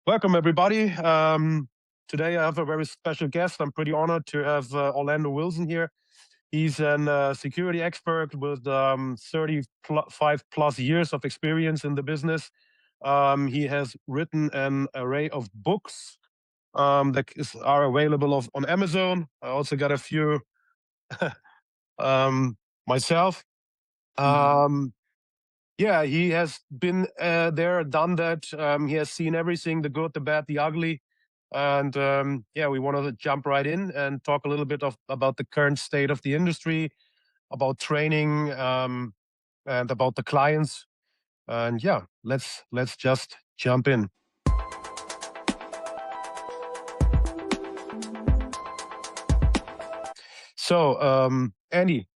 Welcome, everybody. Today I have a very special guest. I'm pretty honored to have Orlando Wilson here. He's a security expert with 35 plus years of experience in the business. He has written an array of books are available on Amazon. I also got a few myself. Yeah, he has been there, done that. He has seen everything, the good, the bad, the ugly. And yeah, we want to jump right in and talk a little bit about the current state of the industry, about training, and about the clients. And yeah, let's just jump in. So, Andy,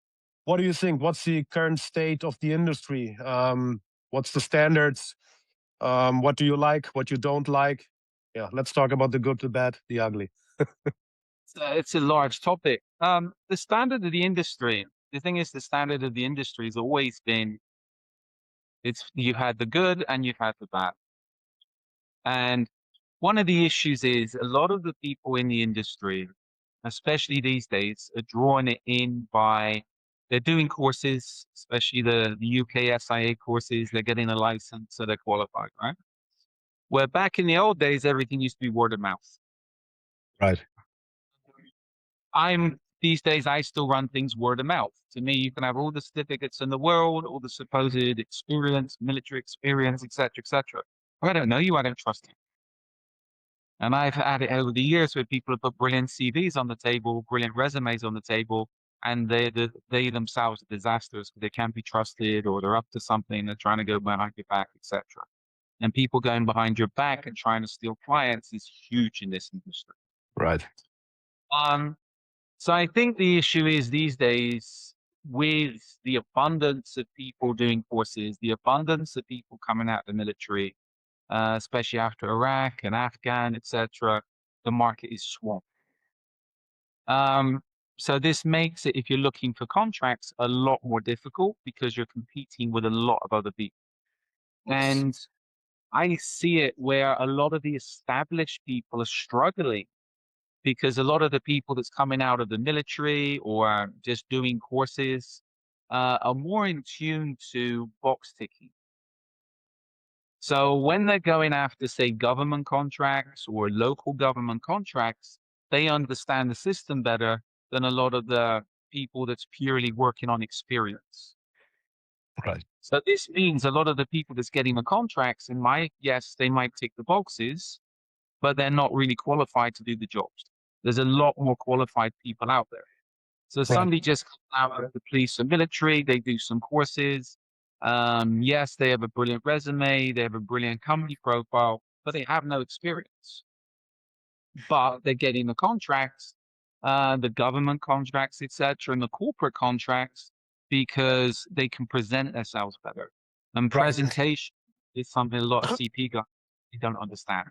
what do you think? What's the current state of the industry? What's the standards? What do you like? What you don't like? Yeah, let's talk about the good, the bad, the ugly. It's a large topic. The standard of the industry, the thing is, the standard of the industry has always been, you've had the good and you've had the bad. And one of the issues is a lot of the people in the industry, especially these days, are drawing it in by, they're doing courses, especially the UK SIA courses, they're getting a license, so they're qualified, right? Where back in the old days, everything used to be word of mouth. Right. These days, I still run things word of mouth. To me, you can have all the certificates in the world, all the supposed experience, military experience, etc., etc. I don't know you, I don't trust you. And I've had it over the years where people have put brilliant CVs on the table, brilliant resumes on the table, and they themselves are disasters because they can't be trusted, or they're up to something, they're trying to go behind your back, etc. And people going behind your back and trying to steal clients is huge in this industry. Right. So I think the issue is these days, with the abundance of people doing courses, the abundance of people coming out of the military, especially after Iraq and Afghan, etc., the market is swamped. So this makes it, if you're looking for contracts, a lot more difficult because you're competing with a lot of other people. And I see it where a lot of the established people are struggling because a lot of the people that's coming out of the military or just doing courses are more in tune to box ticking. So when they're going after, say, government contracts or local government contracts, they understand the system better than a lot of the people that's purely working on experience. Right. So this means a lot of the people that's getting the contracts, yes, they might tick the boxes, but they're not really qualified to do the jobs. There's a lot more qualified people out there. So somebody just comes out of the police or military, they do some courses. Yes, they have a brilliant resume, they have a brilliant company profile, but they have no experience. But they're getting the contracts, the government contracts, etc., and the corporate contracts because they can present themselves better. And presentation is something a lot of CP guys don't understand.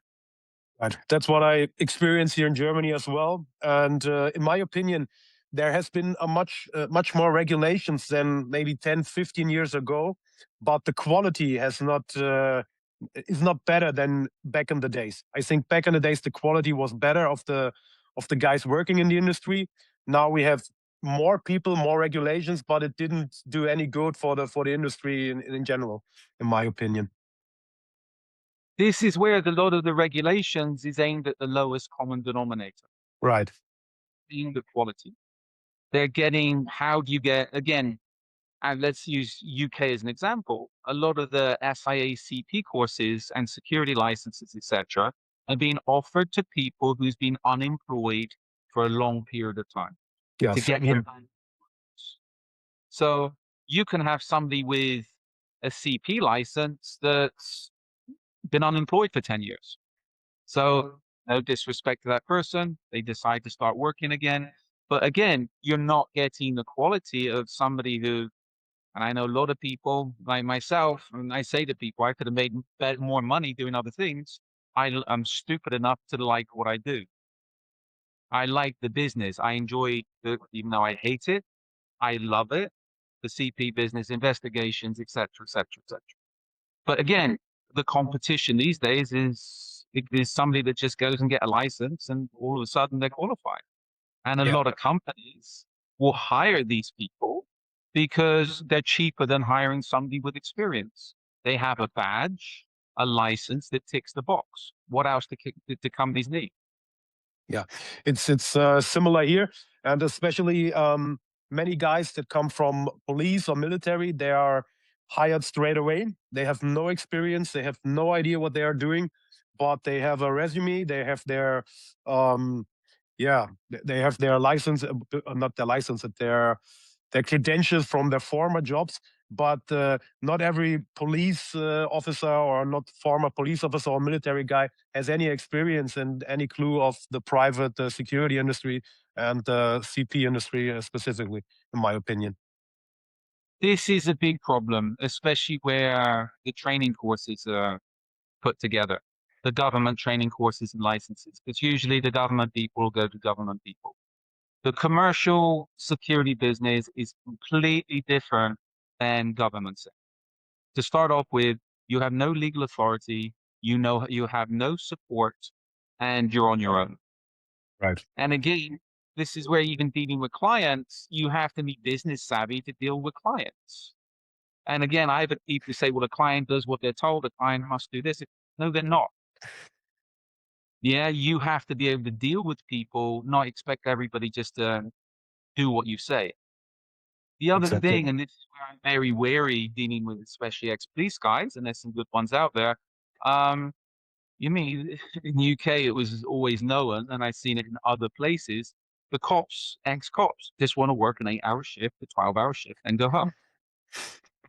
Right. That's what I experience here in Germany as well. And in my opinion, there has been a much more regulations than maybe 10, 15 years ago, but the quality is not better than back in the days. I think back in the days, the quality was better of the guys working in the industry. Now we have more people, more regulations, but it didn't do any good for the industry in general, in my opinion. This is where a lot of the regulations is aimed at the lowest common denominator. Right. Being the quality. They're getting, how do you get, again, and let's use UK as an example, a lot of the SIA CP courses and security licenses, etc., are being offered to people who's been unemployed for a long period of time. Yeah, to get here. So you can have somebody with a CP license that's been unemployed for 10 years. So no disrespect to that person, they decide to start working again. But again, you're not getting the quality of somebody who, and I know a lot of people like myself, and I say to people, I could have made more money doing other things. I'm stupid enough to like what I do. I like the business. I enjoy even though I hate it, I love it. The CP business, investigations, etc., etc., etc. But again, the competition these days is There's somebody that just goes and get a license and all of a sudden they're qualified. And a Yeah. lot of companies will hire these people because they're cheaper than hiring somebody with experience. They have a badge, a license that ticks the box. What else do companies need? Yeah, it's similar here, and especially many guys that come from police or military, they are hired straight away. They have no experience, they have no idea what they are doing, but they have a resume, they have their yeah, they have their license, not their license, but their credentials from their former jobs. But not every police officer or not former police officer or military guy has any experience and any clue of the private security industry and the CP industry specifically, in my opinion. This is a big problem, especially where the training courses are put together, the government training courses and licenses, because usually the government people go to government people. The commercial security business is completely different than government sector. To start off with, you have no legal authority, you have no support, and you're on your own. Right. And again, this is where even dealing with clients, you have to be business savvy to deal with clients. And again, I've had people say, well, the client does what they're told, the client must do this. No, they're not. Yeah, you have to be able to deal with people, not expect everybody just to do what you say. The other Exactly. thing, and this is where I'm very wary dealing with especially ex-police guys, and there's some good ones out there. Um, you mean in the UK it was always known, and I've seen it in other places. The cops, ex-cops, just want to work an 8-hour shift, a 12-hour shift, and go home.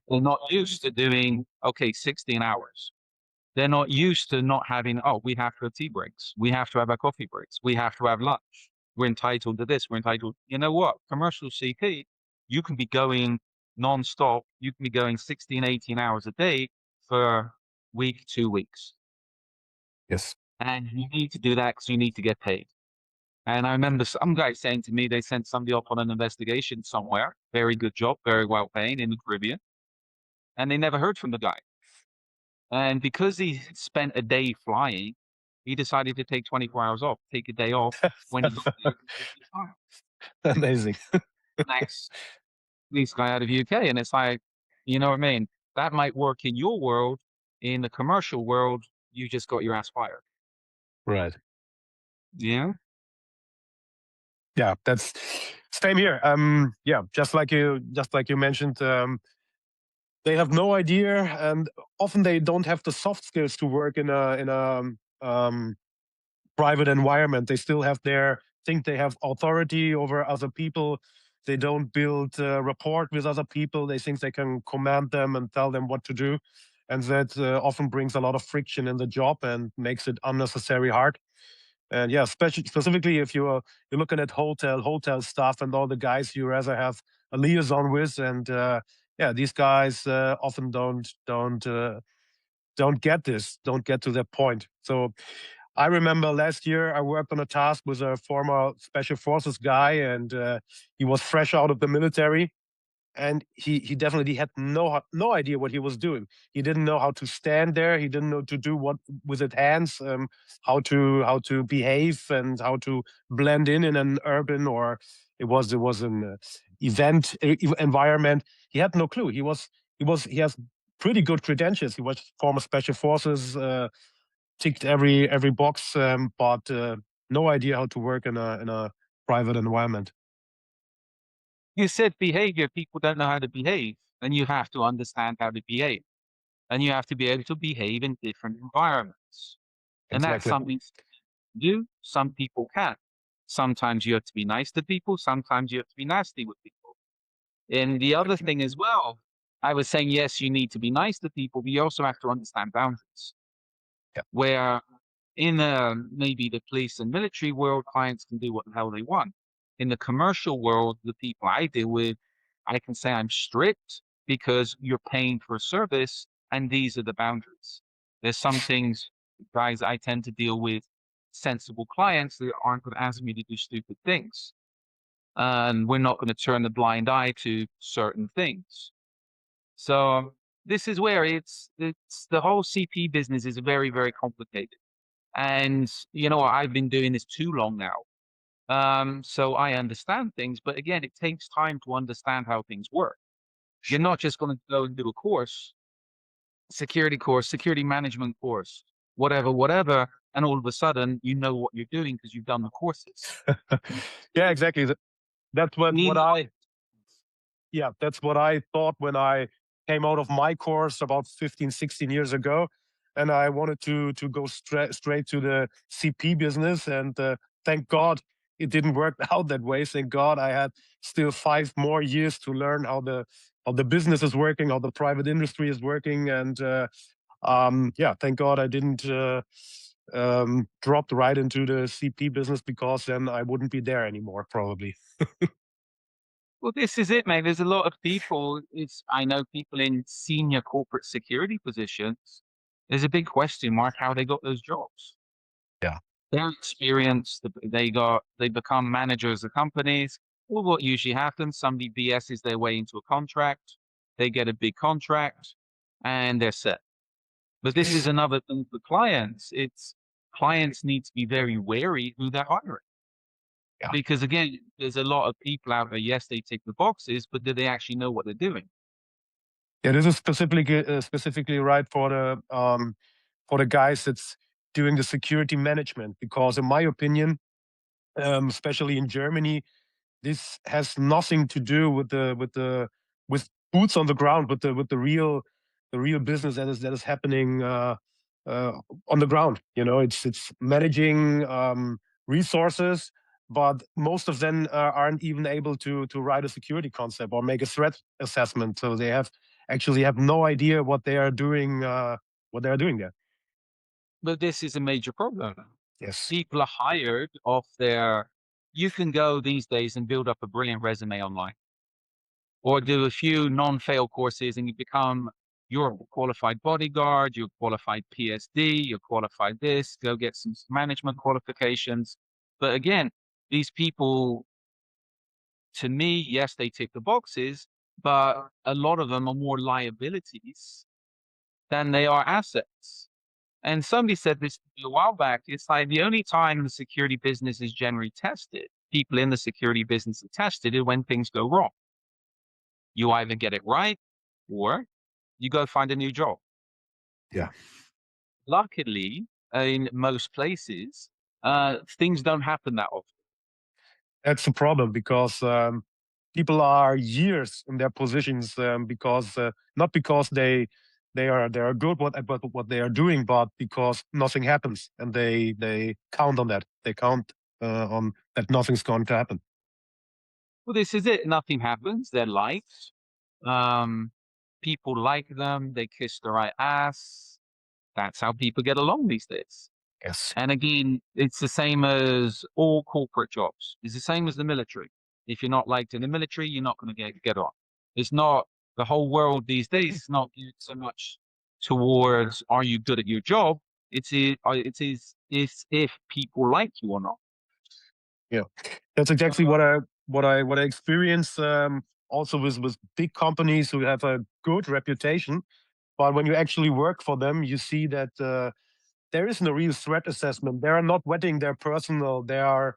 They're not used to doing 16 hours. They're not used to not having, oh, we have to have tea breaks. We have to have our coffee breaks. We have to have lunch. We're entitled to this. We're entitled, you know what? Commercial CP, you can be going nonstop. You can be going 16, 18 hours a day for a week, 2 weeks. Yes. And you need to do that because you need to get paid. And I remember some guy saying to me, they sent somebody off on an investigation somewhere. Very good job, very well paying in the Caribbean. And they never heard from the guy. And because he spent a day flying, he decided to take 24 hours off, take a day off when he got there. Amazing. Next, this guy out of UK. And it's like, you know what I mean? That might work in your world. In the commercial world, you just got your ass fired. Right. Yeah. Yeah, that's same here. Yeah, just like you mentioned, they have no idea, and often they don't have the soft skills to work in a private environment. They still have their think they have authority over other people. They don't build rapport with other people. They think they can command them and tell them what to do, and that often brings a lot of friction in the job and makes it unnecessary hard. And yeah, specifically if you're looking at hotel staff and all the guys you rather have a liaison with, and yeah, these guys often don't get this, don't get to that point. So I remember last year I worked on a task with a former special forces guy, and he was fresh out of the military, and he definitely had no idea what he was doing. He didn't know how to stand there. He didn't know to do what with his hands, how to behave and how to blend in an urban, or it was an event environment. He had no clue. He has pretty good credentials. He was former special forces, ticked every box, but no idea how to work in a private environment. You said behavior. People don't know how to behave, and you have to understand how to behave, and you have to be able to behave in different environments. And that's Exactly. something some people do, some people can't. Sometimes you have to be nice to people, sometimes you have to be nasty with people. And the other thing as well, I was saying, yes, you need to be nice to people, but you also have to understand boundaries. Yeah. Where in maybe the police and military world, clients can do what the hell they want. In the commercial world, the people I deal with, I can say I'm strict because you're paying for a service, and these are the boundaries. There's some things, guys, I tend to deal with sensible clients that aren't going to ask me to do stupid things. And we're not going to turn a blind eye to certain things. So this is where it's the whole CP business is very, very complicated. And I've been doing this too long now. So I understand things, but again, it takes time to understand how things work. You're not just going to go and do a course, security management course, whatever, and all of a sudden you know what you're doing because you've done the courses. Yeah, exactly. That's You need what I knowledge. yeah, that's what I thought when I came out of my course about 15, 16 years ago. And I wanted to go straight to the CP business. And thank God it didn't work out that way. Thank God I had still 5 more years to learn how the business is working, how the private industry is working. And yeah, thank God I didn't drop right into the CP business, because then I wouldn't be there anymore, probably. Well, this is it, mate. There's a lot of people. I know people in senior corporate security positions. There's a big question mark how they got those jobs. Yeah. Their experience, they become managers of companies. Well, what usually happens, somebody BS's their way into a contract, they get a big contract, and they're set. But this is another thing for clients. It's clients need to be very wary who they're hiring. Yeah. Because again, there's a lot of people out there, yes, they tick the boxes, but do they actually know what they're doing? Yeah, this is specifically right for the guys that's doing the security management, because in my opinion, especially in Germany, this has nothing to do with with boots on the ground, with the real business that is happening uh, on the ground. You know, it's managing resources, but most of them aren't even able to write a security concept or make a threat assessment. So they actually have no idea what they are doing. What they are doing there. But this is a major problem. Yes. People are hired off their, you can go these days and build up a brilliant resume online or do a few non-fail courses and you're a qualified bodyguard, you're qualified PSD, you're qualified this, go get some management qualifications. But again, these people, to me, yes, they tick the boxes, but a lot of them are more liabilities than they are assets. And somebody said this a while back. It's like the only time the security business is generally tested, people in the security business are tested, is when things go wrong. You either get it right or you go find a new job. Yeah. Luckily, in most places, things don't happen that often. That's the problem, because people are years in their positions, because not because they are good at what they are doing, but because nothing happens, and they count on that. They count on that nothing's going to happen. Well, this is it. Nothing happens. They're liked. Um, People like them. They kiss the right ass. That's how people get along these days. Yes. And again, it's the same as all corporate jobs. It's the same as the military. If you're not liked in the military, you're not going to get on. It's not the whole world these days. It's not geared so much towards are you good at your job. It's if people like you or not. Yeah, that's exactly what I experience. Also with big companies who have a good reputation, but when you actually work for them, you see that there isn't a real threat assessment. They are not vetting their personnel. They're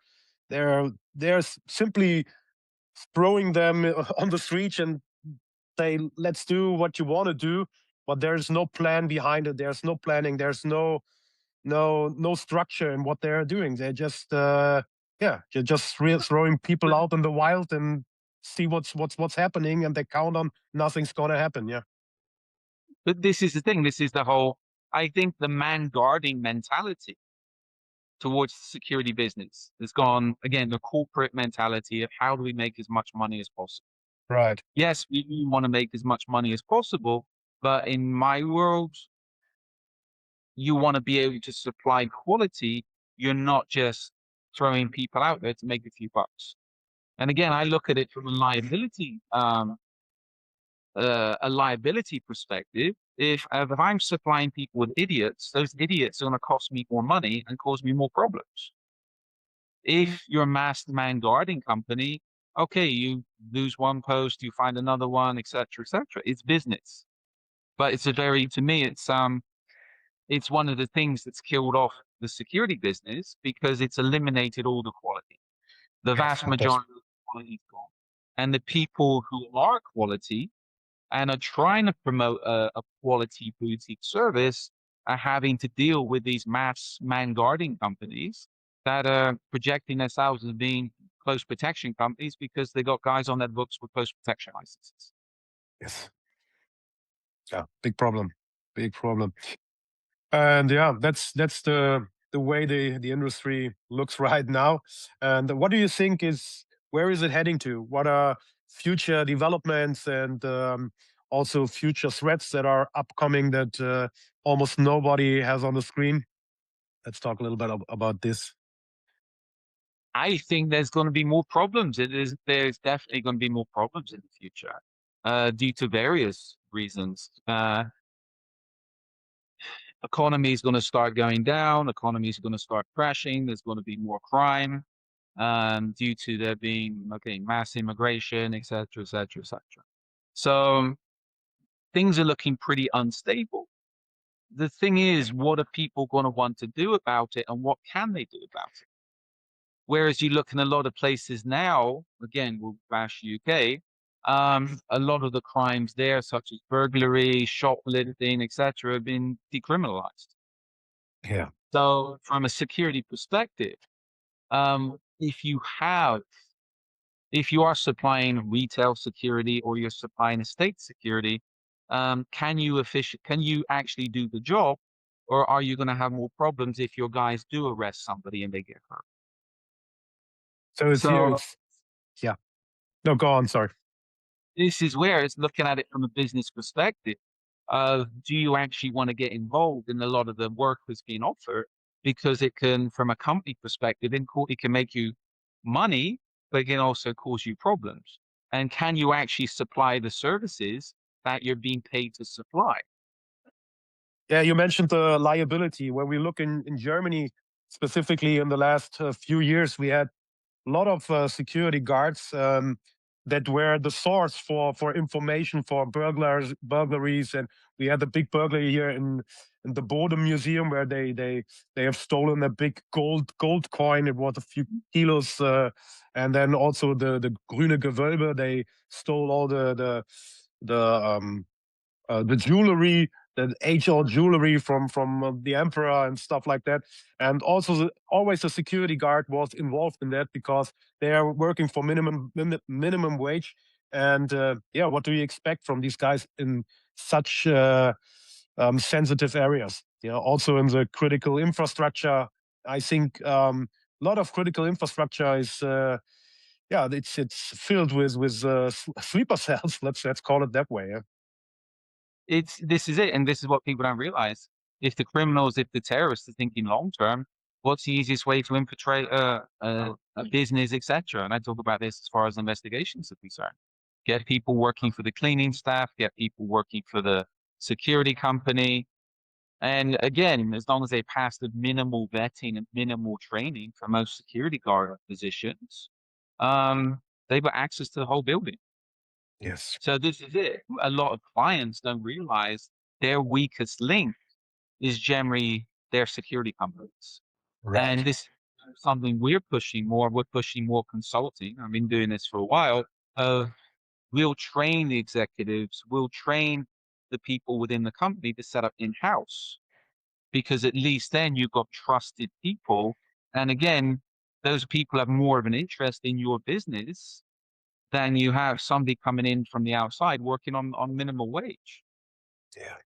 simply throwing them on the street and say, let's do what you want to do, but there's no plan behind it. There's no planning. There's no structure in what they're doing. They're just yeah, you're just throwing people out in the wild and see what's happening, and they count on nothing's gonna happen. Yeah. But this is the thing. This is the whole, I think the man guarding mentality towards the security business has gone, again, the corporate mentality of how do we make as much money as possible? Right. Yes, we do want to make as much money as possible, but in my world, you want to be able to supply quality. You're not just throwing people out there to make a few bucks. And again, I look at it from a liability perspective. If I'm supplying people with idiots, those idiots are going to cost me more money and cause me more problems. If you're a masked man guarding company, okay, you lose one post, you find another one, etc., etc. It's business, but to me, it's one of the things that's killed off the security business because it's eliminated all the quality. The Yes, vast it does. majority of the quality is gone. And the people who are quality and are trying to promote a quality boutique service are having to deal with these mass man guarding companies that are projecting themselves as being close protection companies because they got guys on their books with close protection licenses. Yes. Yeah, big problem. Big problem. And yeah, that's the way the industry looks right now. And what do you think is where is it heading to? What are future developments and also future threats that are upcoming that almost nobody has on the screen? Let's talk a little bit about this. I think there's going to be more problems. There's definitely going to be more problems in the future due to various reasons. Economy is going to start going down. Economy is going to start crashing. There's going to be more crime due to there being mass immigration, etc., etc., etc. So things are looking pretty unstable. The thing is, what are people going to want to do about it, and what can they do about it? Whereas you look in a lot of places now, again, we'll bash UK, a lot of the crimes there, such as burglary, shoplifting, etc., have been decriminalized. Yeah. So from a security perspective, if you are supplying retail security or you're supplying estate security, can you actually do the job, or are you going to have more problems if your guys do arrest somebody and they get hurt? So it's here. So It's yeah. No, go on. Sorry. this is where it's looking at it from a business perspective. Do you actually want to get involved in a lot of the work that's being offered? Because it can, from a company perspective, it can make you money, but it can also cause you problems. And can you actually supply the services that you're being paid to supply? Yeah, you mentioned the liability. When we look in Germany, specifically in the last few years, we had a lot of security guards that were the source for information for burglaries, and we had a big burglary here in the Bode Museum where they have stolen a big gold coin. It was a few kilos, and then also the Grüne Gewölbe. They stole all the jewelry, the age-old jewelry from the emperor and stuff like that. And also, always the security guard was involved in that because they are working for minimum wage. And yeah, what do you expect from these guys in such sensitive areas? Yeah, also in the critical infrastructure, I think a lot of critical infrastructure is. Yeah, it's filled with sleeper cells. Let's call it that way. Yeah? This is it, and this is what people don't realize. If the terrorists are thinking long term, what's the easiest way to infiltrate a business, etc.? And I talk about this as far as investigations are concerned. Get people working for the cleaning staff, get people working for the security company. And again, as long as they pass the minimal vetting and minimal training for most security guard positions, they've got access to the whole building. Yes. So this is it. A lot of clients don't realize their weakest link is generally their security companies. And Right. this is something we're pushing more. We're pushing more consulting. I've been doing this for a while. We'll train the executives, we'll train the people within the company to set up in-house, because at least then you've got trusted people. And again, those people have more of an interest in your business than you have somebody coming in from the outside working on minimum wage. Yeah.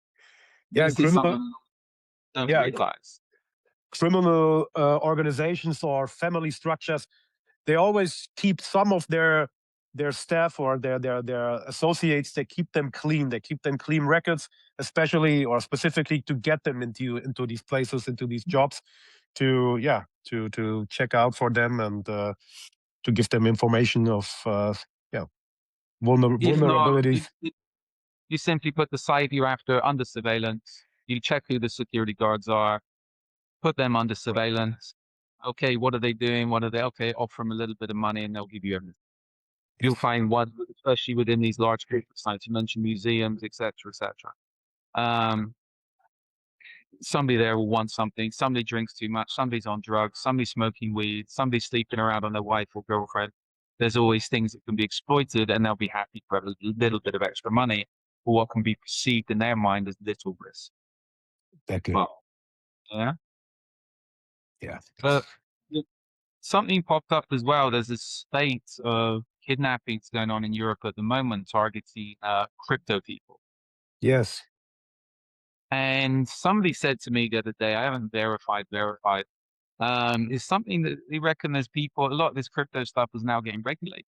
Yeah. This is something you don't Yeah. realize. Criminal organizations or family structures, they always keep some of their staff or their associates. They keep them clean. They keep them clean records, especially or specifically to get them into these places, into these jobs, to yeah to check out for them and to give them information of yeah If not, vulnerabilities. you simply put the site you're after under surveillance. You check who the security guards are, put them under surveillance. Okay, what are they doing? What are they? Okay, offer them a little bit of money and they'll give you everything. You'll Yes. find one, especially within these large corporate sites. You mentioned museums, etc., etc. Um, somebody there will want something. Somebody drinks too much. Somebody's on drugs. Somebody's smoking weed. Somebody's sleeping around on their wife or girlfriend. There's always things that can be exploited, and they'll be happy for a little bit of extra money for what can be perceived in their mind as little risk. Exactly. But yeah, Yeah. but y- something popped up as well. There's a spate of kidnappings going on in Europe at the moment, targeting crypto people. Yes. And somebody said to me the other day, I haven't verified, is something that they reckon there's people, a lot of this crypto stuff is now getting regulated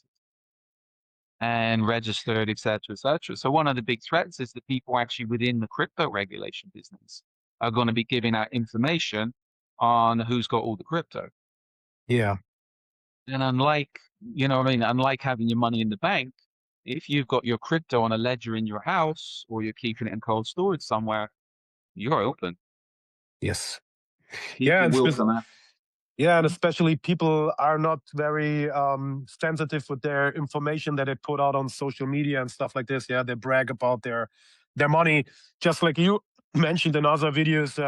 and registered, et cetera, et cetera. So one of the big threats is that people actually within the crypto regulation business are going to be giving out information on who's got all the crypto. Yeah. And unlike, unlike having your money in the bank, if you've got your crypto on a ledger in your house or you're keeping it in cold storage somewhere, you're open. Yes. Yeah. People will come after. Yeah, and especially people are not very sensitive with their information that they put out on social media and stuff like this. Yeah, they brag about their money, just like you mentioned in other videos.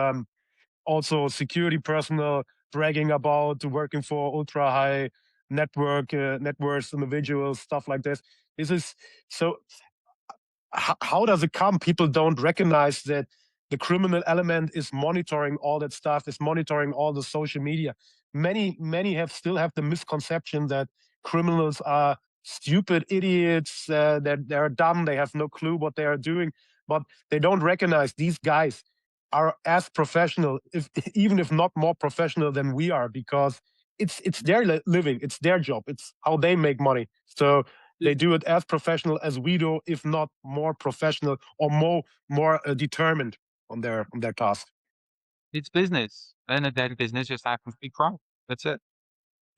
Also, security personnel bragging about working for ultra high net worth individuals, stuff like this. This is so how does it come? People don't recognize that the criminal element is monitoring all that stuff, is monitoring all the social media. Many have still have the misconception that criminals are stupid idiots, that they're dumb, they have no clue what they are doing, but they don't recognize these guys are as professional, if even if not more professional than we are, because it's their living, it's their job, it's how they make money. So they do it as professional as we do, if not more professional or more determined on their task. It's business, and that business just happens to be crime. That's it.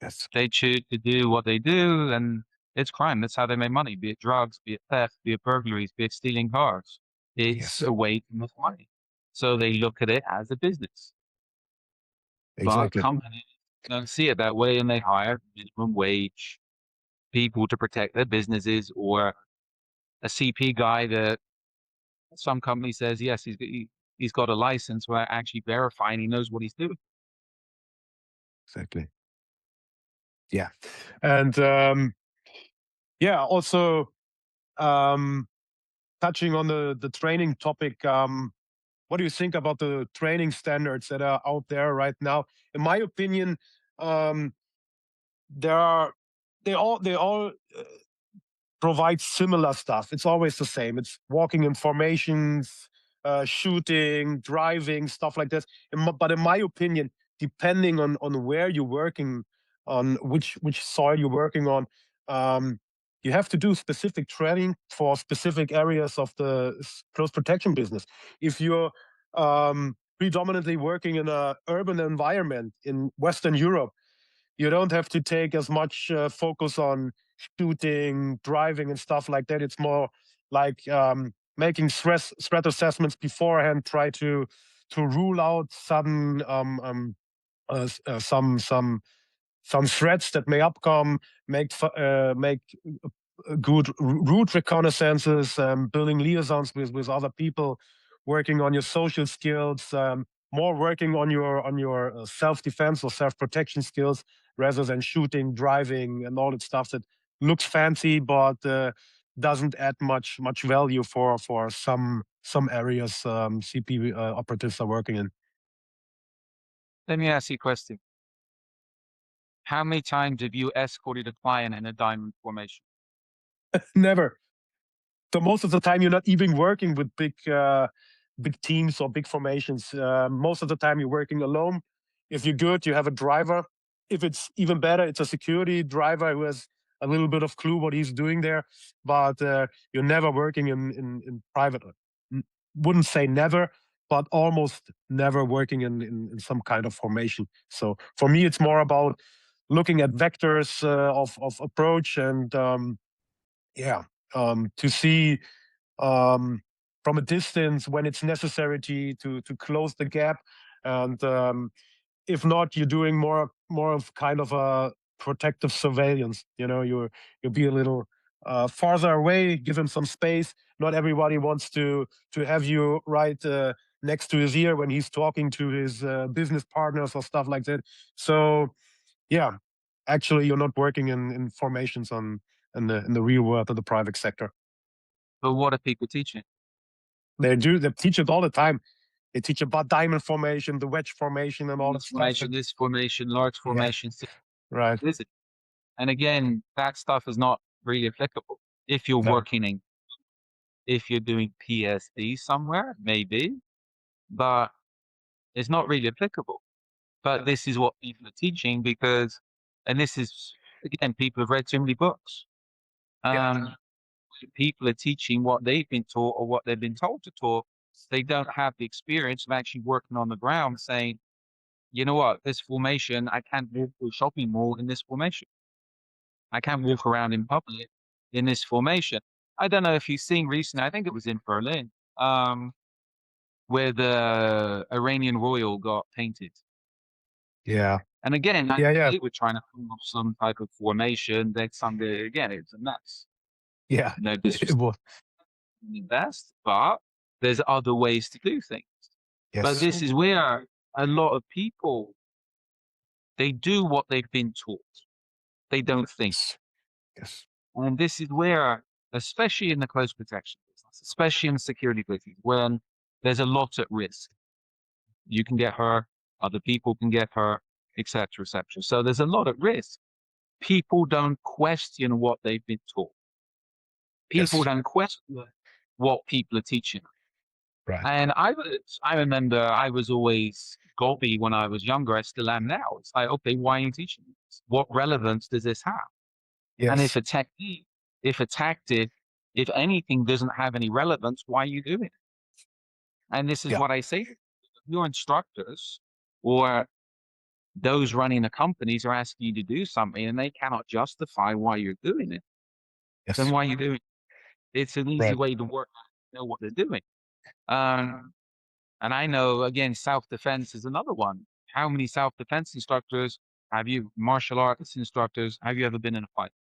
Yes. They choose to do what they do, and it's crime. That's how they make money, be it drugs, be it theft, be it burglaries, be it stealing cars. It's Yes. a way to make money. So they look at it as a business. But Exactly. companies don't see it that way, and they hire minimum wage people to protect their businesses, or a CP guy that some company says, yes, he's got a license, where actually verifying he knows what he's doing. Exactly. Yeah. And yeah, also um, touching on the training topic. What do you think about the training standards that are out there right now? In my opinion, um, there are they all provide similar stuff. It's always the same. It's walking in formations, shooting, driving, stuff like this. But in my opinion, depending on where you're working, on which soil you're working on, you have to do specific training for specific areas of the close protection business. If you're predominantly working in a urban environment in Western Europe, you don't have to take as much focus on shooting, driving, and stuff like that. It's more like making threat assessments beforehand, try to rule out sudden some threats that may upcome, make good route reconnaissances, building liaisons with other people, working on your social skills, more working on your self defense or self protection skills rather than shooting, driving, and all that stuff that looks fancy but doesn't add much value for some areas CP operatives are working in. Let me ask you a question. How many times have you escorted a client in a diamond formation? Never. So most of the time, you're not even working with big teams or big formations. Most of the time, you're working alone. If you're good, you have a driver. If it's even better, it's a security driver who has a little bit of clue what he's doing there. But you're never working in private. Wouldn't say never, but almost never working in some kind of formation. So for me, it's more about looking at vectors of approach and yeah, to see from a distance when it's necessary to close the gap, and if not, you're doing more of kind of a protective surveillance. You know, you'll be a little farther away, give them some space. Not everybody wants to have you right next to his ear when he's talking to his business partners or stuff like that. So yeah, actually, you're not working in formations in the real world of the private sector. But what are people teaching? They teach it all the time. They teach about diamond formation, the wedge formation, and all that stuff. This formation, large formation. Right. Is it? And again, that stuff is not really applicable. If you're No. working in, if you're doing PSD somewhere, maybe, but it's not really applicable. But this is what people are teaching because, and this is, again, people have read too many books. People are teaching what they've been taught or what they've been told to taught. They don't have the experience of actually working on the ground saying, you know what, this formation, I can't walk through a shopping mall in this formation. I can't walk around in public in this formation. I don't know if you've seen recently, I think it was in Berlin, where the Iranian royal got painted. Yeah. And again, Yeah. they were trying to pull off some type of formation that someday, again, it's a mess. Yeah. No It disrespect was. the best, but there's other ways to do things. But Yes. this is where a lot of people, they do what they've been taught. They don't think. Yes. And this is where, especially in the close protection business, especially in security business, when there's a lot at risk, you can get hurt, other people can get hurt, etc., etc. So there's a lot at risk. People don't question what they've been taught. People Yes. don't question what people are teaching. Right. And I remember I was always gobby when I was younger. I still am now. It's like, okay, why are you teaching this? What relevance does this have? And Yes. if a tactic, if anything doesn't have any relevance, why are you doing it? And this is Yeah. what I say. Your instructors or those running the companies are asking you to do something and they cannot justify why you're doing it. Then Yes. why are you doing it? It's an easy Right. way to work out, know what they're doing. And I know, again, self-defense is another one. How many self-defense instructors have you, martial arts instructors, have you ever been in a fight?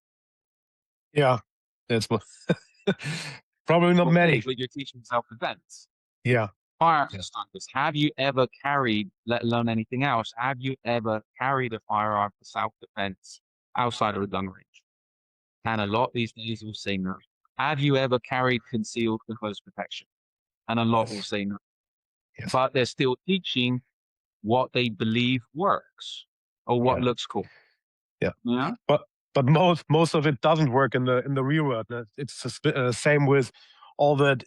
Yeah. That's what. Probably not Okay, many. but you're teaching self-defense. Yeah. Firearms Yeah. instructors, have you ever carried, let alone anything else, have you ever carried a firearm for self-defense outside of a gun range? And a lot these days will say no. Have you ever carried concealed for close protection? And a lot will Yes. say no. Yes. But they're still teaching what they believe works or what Yeah. looks cool. Yeah. Yeah. But most of it doesn't work in the real world. It's the same with all that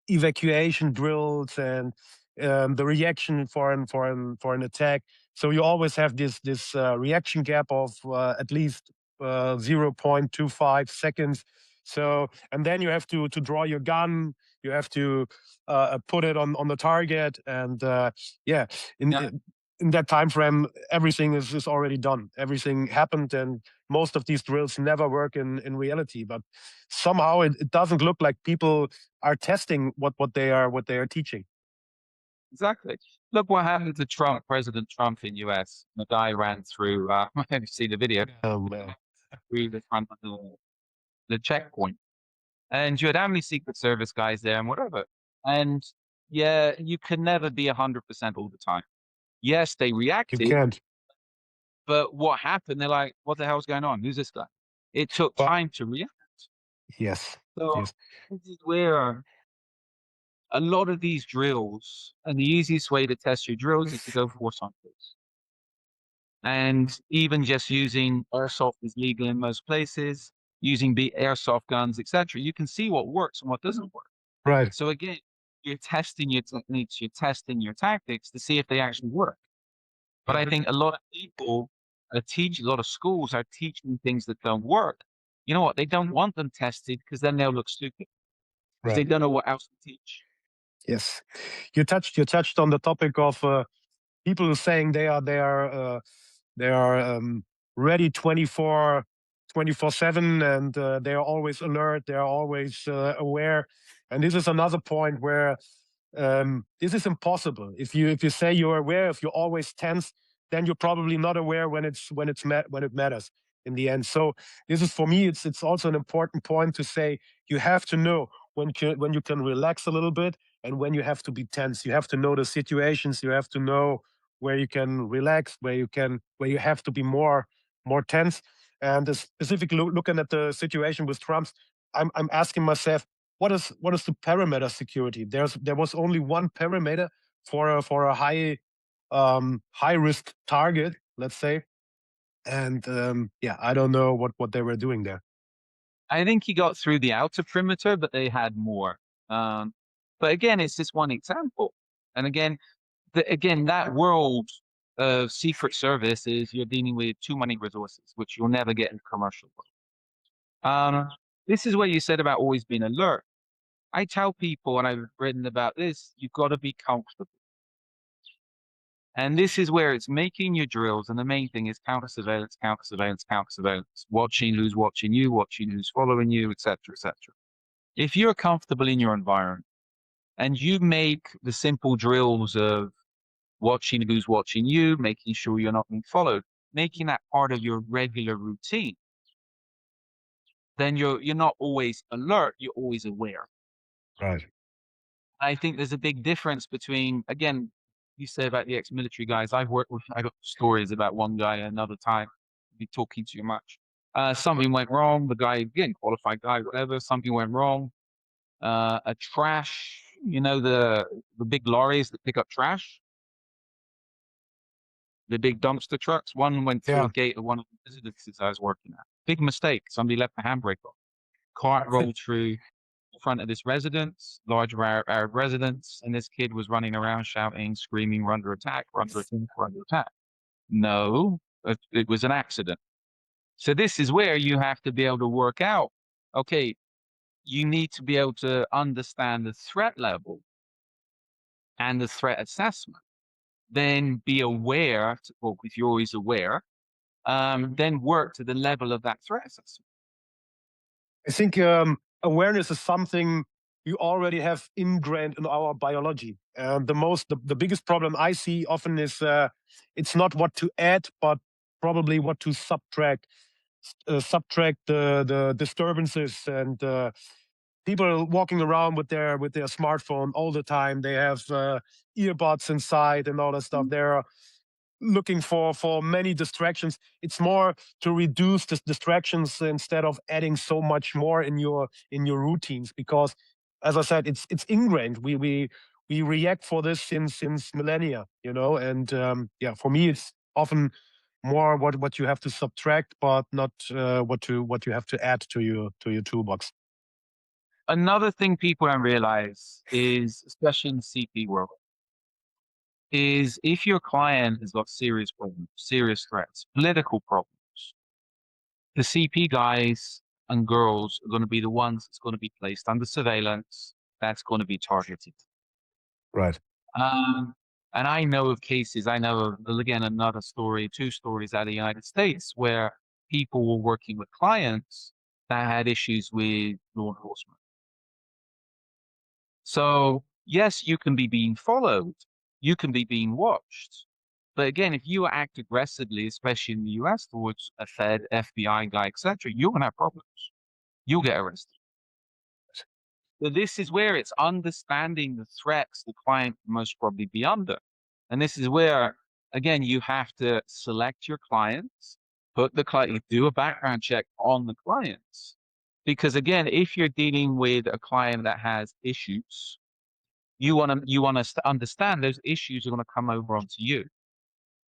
evacuation drills and the reaction for an attack. So you always have this reaction gap of at least 0.25 seconds. So and then you have to draw your gun. You have to put it on the target, and yeah, in, Yeah. in in that time frame, everything is already done. Everything happened, and most of these drills never work in reality. But somehow it doesn't look like people are testing what they are teaching. Exactly. Look what happened to Trump, President Trump in US. The guy ran through, I haven't seen the video, Man. through the front of the checkpoint. And you had how many Secret Service guys there and whatever. And yeah, you can never be 100% all the time. Yes, they You reacted, can't. but what happened? They're like, what the hell's going on? Who's this guy? It took But time to react. yes, So yes, this is where a lot of these drills, and the easiest way to test your drills is to go force hunters. And even just using airsoft is legal in most places, using airsoft guns, etc. You can see what works and what doesn't work. right, So again, you're testing your techniques, you're testing your tactics to see if they actually work. But I think a lot of people a lot of schools are teaching things that don't work. You know what? They don't want them tested because then they'll look stupid because they right. don't know what else to teach. Yes, you touched on the topic of people saying they are ready 24/7, and they are always alert, they are always aware. And this is another point where this is impossible. If you say you're aware, if you're always tense, then you're probably not aware when it matters in the end. So this is, for me, it's also an important point to say you have to know when you can relax a little bit, and when you have to be tense. You have to know the situations. You have to know where you can relax, where you have to be more tense. And specifically looking at the situation with Trump's, I'm asking myself, what is the parameter security? There was only one parameter for a high risk target, let's say. And yeah, I don't know what they were doing there. I think he got through the outer perimeter, but they had more. But again, it's just one example. And again, that world of secret service is you're dealing with too many resources, which you'll never get in commercial world. This is what you said about always being alert. I tell people, and I've written about this, you've got to be comfortable. And this is where it's making your drills, and the main thing is counter surveillance, counter surveillance, counter surveillance, watching who's watching you, watching who's following you, etc., etc. If you're comfortable in your environment and you make the simple drills of watching who's watching you, making sure you're not being followed, making that part of your regular routine, then you're not always alert, you're always aware. Right. I think there's a big difference between, again, you said about the ex-military guys. I got stories about one guy another time, be talking too much. Something went wrong. The guy, again, qualified guy, whatever, something went wrong. A trash, the big lorries that pick up trash, the big dumpster trucks. One went through a Yeah. gate of one of the residences I was working at. Big mistake. Somebody left the handbrake on. Cart rolled through the front of this residence, large Arab residence, and this kid was running around shouting, screaming, "We're under attack, we're under attack, we're under attack." No, it was an accident. So this is where you have to be able to work out, okay, you need to be able to understand the threat level and the threat assessment. Then be aware, well, if you're always aware, then work to the level of that threat assessment. I think awareness is something you already have ingrained in our biology. And the biggest problem I see often is it's not what to add, but probably what to subtract. Subtract the disturbances and people walking around with their smartphone all the time. They have earbuds inside and all that stuff. They're looking for many distractions. It's more to reduce the distractions instead of adding so much more in your routines, because as I said, it's ingrained. We react for this since millennia, and yeah, for me it's often more what you have to subtract, but not what you have to add to your toolbox. Another thing people don't realize is, especially in the CP world, is if your client has got serious problems, serious threats, political problems, the CP guys and girls are going to be the ones that's going to be placed under surveillance, that's going to be targeted. Right. Um, and I know of cases, I know of, again, another story, two stories out of the United States where people were working with clients that had issues with law enforcement. So, yes, you can be being followed, you can be being watched. But again, if you act aggressively, especially in the US, towards a Fed, FBI guy, etc., you're going to have problems. You'll get arrested. So this is where it's understanding the threats the client most probably be under. And this is where, again, you have to select your clients, put the client, do a background check on the clients. Because again, if you're dealing with a client that has issues, you want us to understand those issues are going to come over onto you,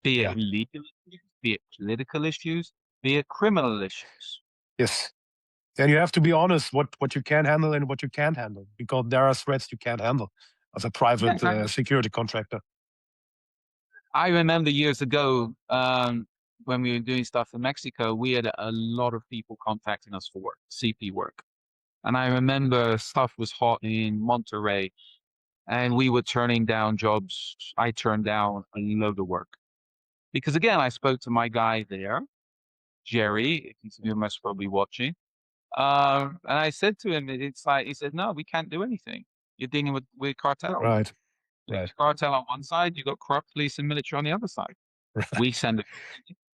be it Yeah. legal issues, be it political issues, be it criminal issues. Yes. And you have to be honest what you can handle and what you can't handle, because there are threats you can't handle as a Yeah, private exactly. security contractor. I remember years ago, when we were doing stuff in Mexico, we had a lot of people contacting us for work, CP work. And I remember stuff was hot in Monterrey, and we were turning down jobs. I turned down a load of work because, again, I spoke to my guy there, Jerry. You're most probably watching. And I said to him, it's like, he said, "No, we can't do anything. You're dealing with cartels. Right. There's Right. cartel on one side, you've got corrupt police and military on the other side. Right. We send it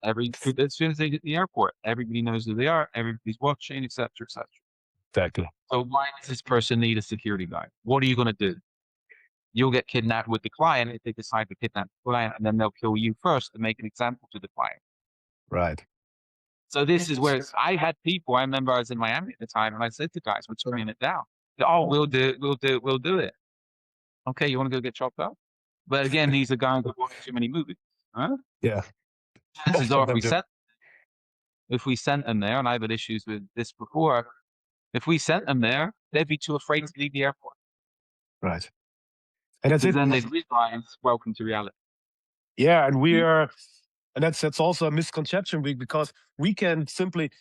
as soon as they get to the airport, everybody knows who they are, everybody's watching, etc., etc. Exactly. So why does this person need a security guard? What are you going to do? You'll get kidnapped with the client if they decide to kidnap the client, and then they'll kill you first to make an example to the client. Right. So this is where I had people. I remember I was in Miami at the time, and I said to guys, "We're turning it down." Oh, we'll do it. We'll do it. We'll do it. Okay, you want to go get chopped up? But again, these are guys that watch too many movies. Huh? Yeah. Chances Most are, of them do. if we sent them there, and I've had issues with this before, if we sent them there, they'd be too afraid to leave the airport. Right. And that's Because it. then they'd realize, welcome to reality. Yeah, and that's also a misconception because we can simply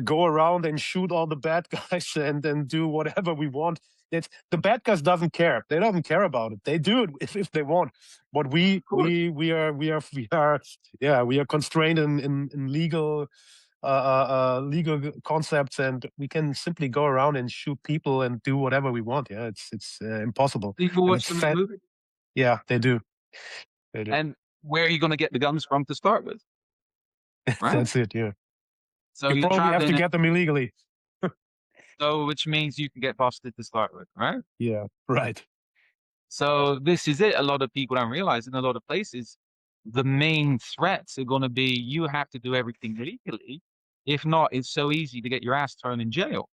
go around and shoot all the bad guys and do whatever we want. It's the bad guys doesn't care. They don't care about it. They do it if they want. But we are constrained in legal legal concepts, and we can simply go around and shoot people and do whatever we want. Yeah, it's impossible. People And watch it's too many movies. Yeah, they do. They do. And where are you going to get the guns from to start with? Right? That's it. Yeah. So You you're probably have to traveling, get them illegally. so which means you can get busted to start with, right? Yeah, right. So this is it. A lot of people don't realize in a lot of places, the main threats are going to be you have to do everything legally. If not, it's so easy to get your ass thrown in jail.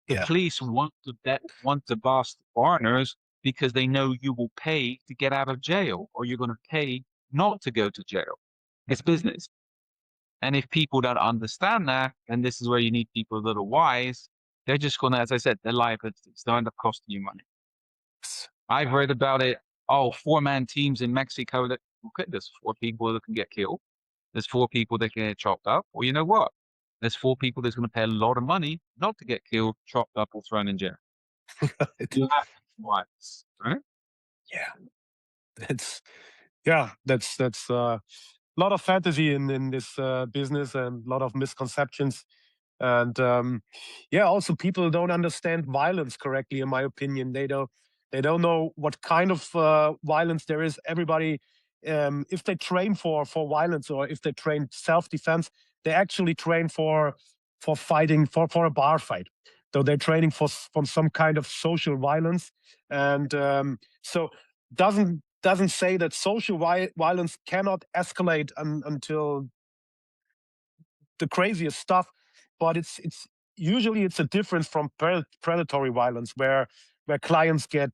The Yeah. police want to bust foreigners because they know you will pay to get out of jail, or you're going to pay not to go to jail. It's business. And if people don't understand that, and this is where you need people a little wise, they're just going to, as I said, their liabilities. They'll end up costing you money. I've read about it. Oh, 4-man teams in Mexico that, okay, there's 4 people that can get killed. There's 4 people that can get chopped up. Or you know what? There's 4 people that's going to pay a lot of money not to get killed, chopped up, or thrown in jail. You have to be wise, right? Yeah. That's a lot of fantasy in this business and a lot of misconceptions. And also people don't understand violence correctly, in my opinion. They don't know what kind of violence there is. Everybody, if they train for violence, or if they train self-defense, they actually train for fighting for a bar fight. So they're training for some kind of social violence. And so doesn't say that social violence cannot escalate until the craziest stuff, but it's usually it's a difference from predatory violence, where clients get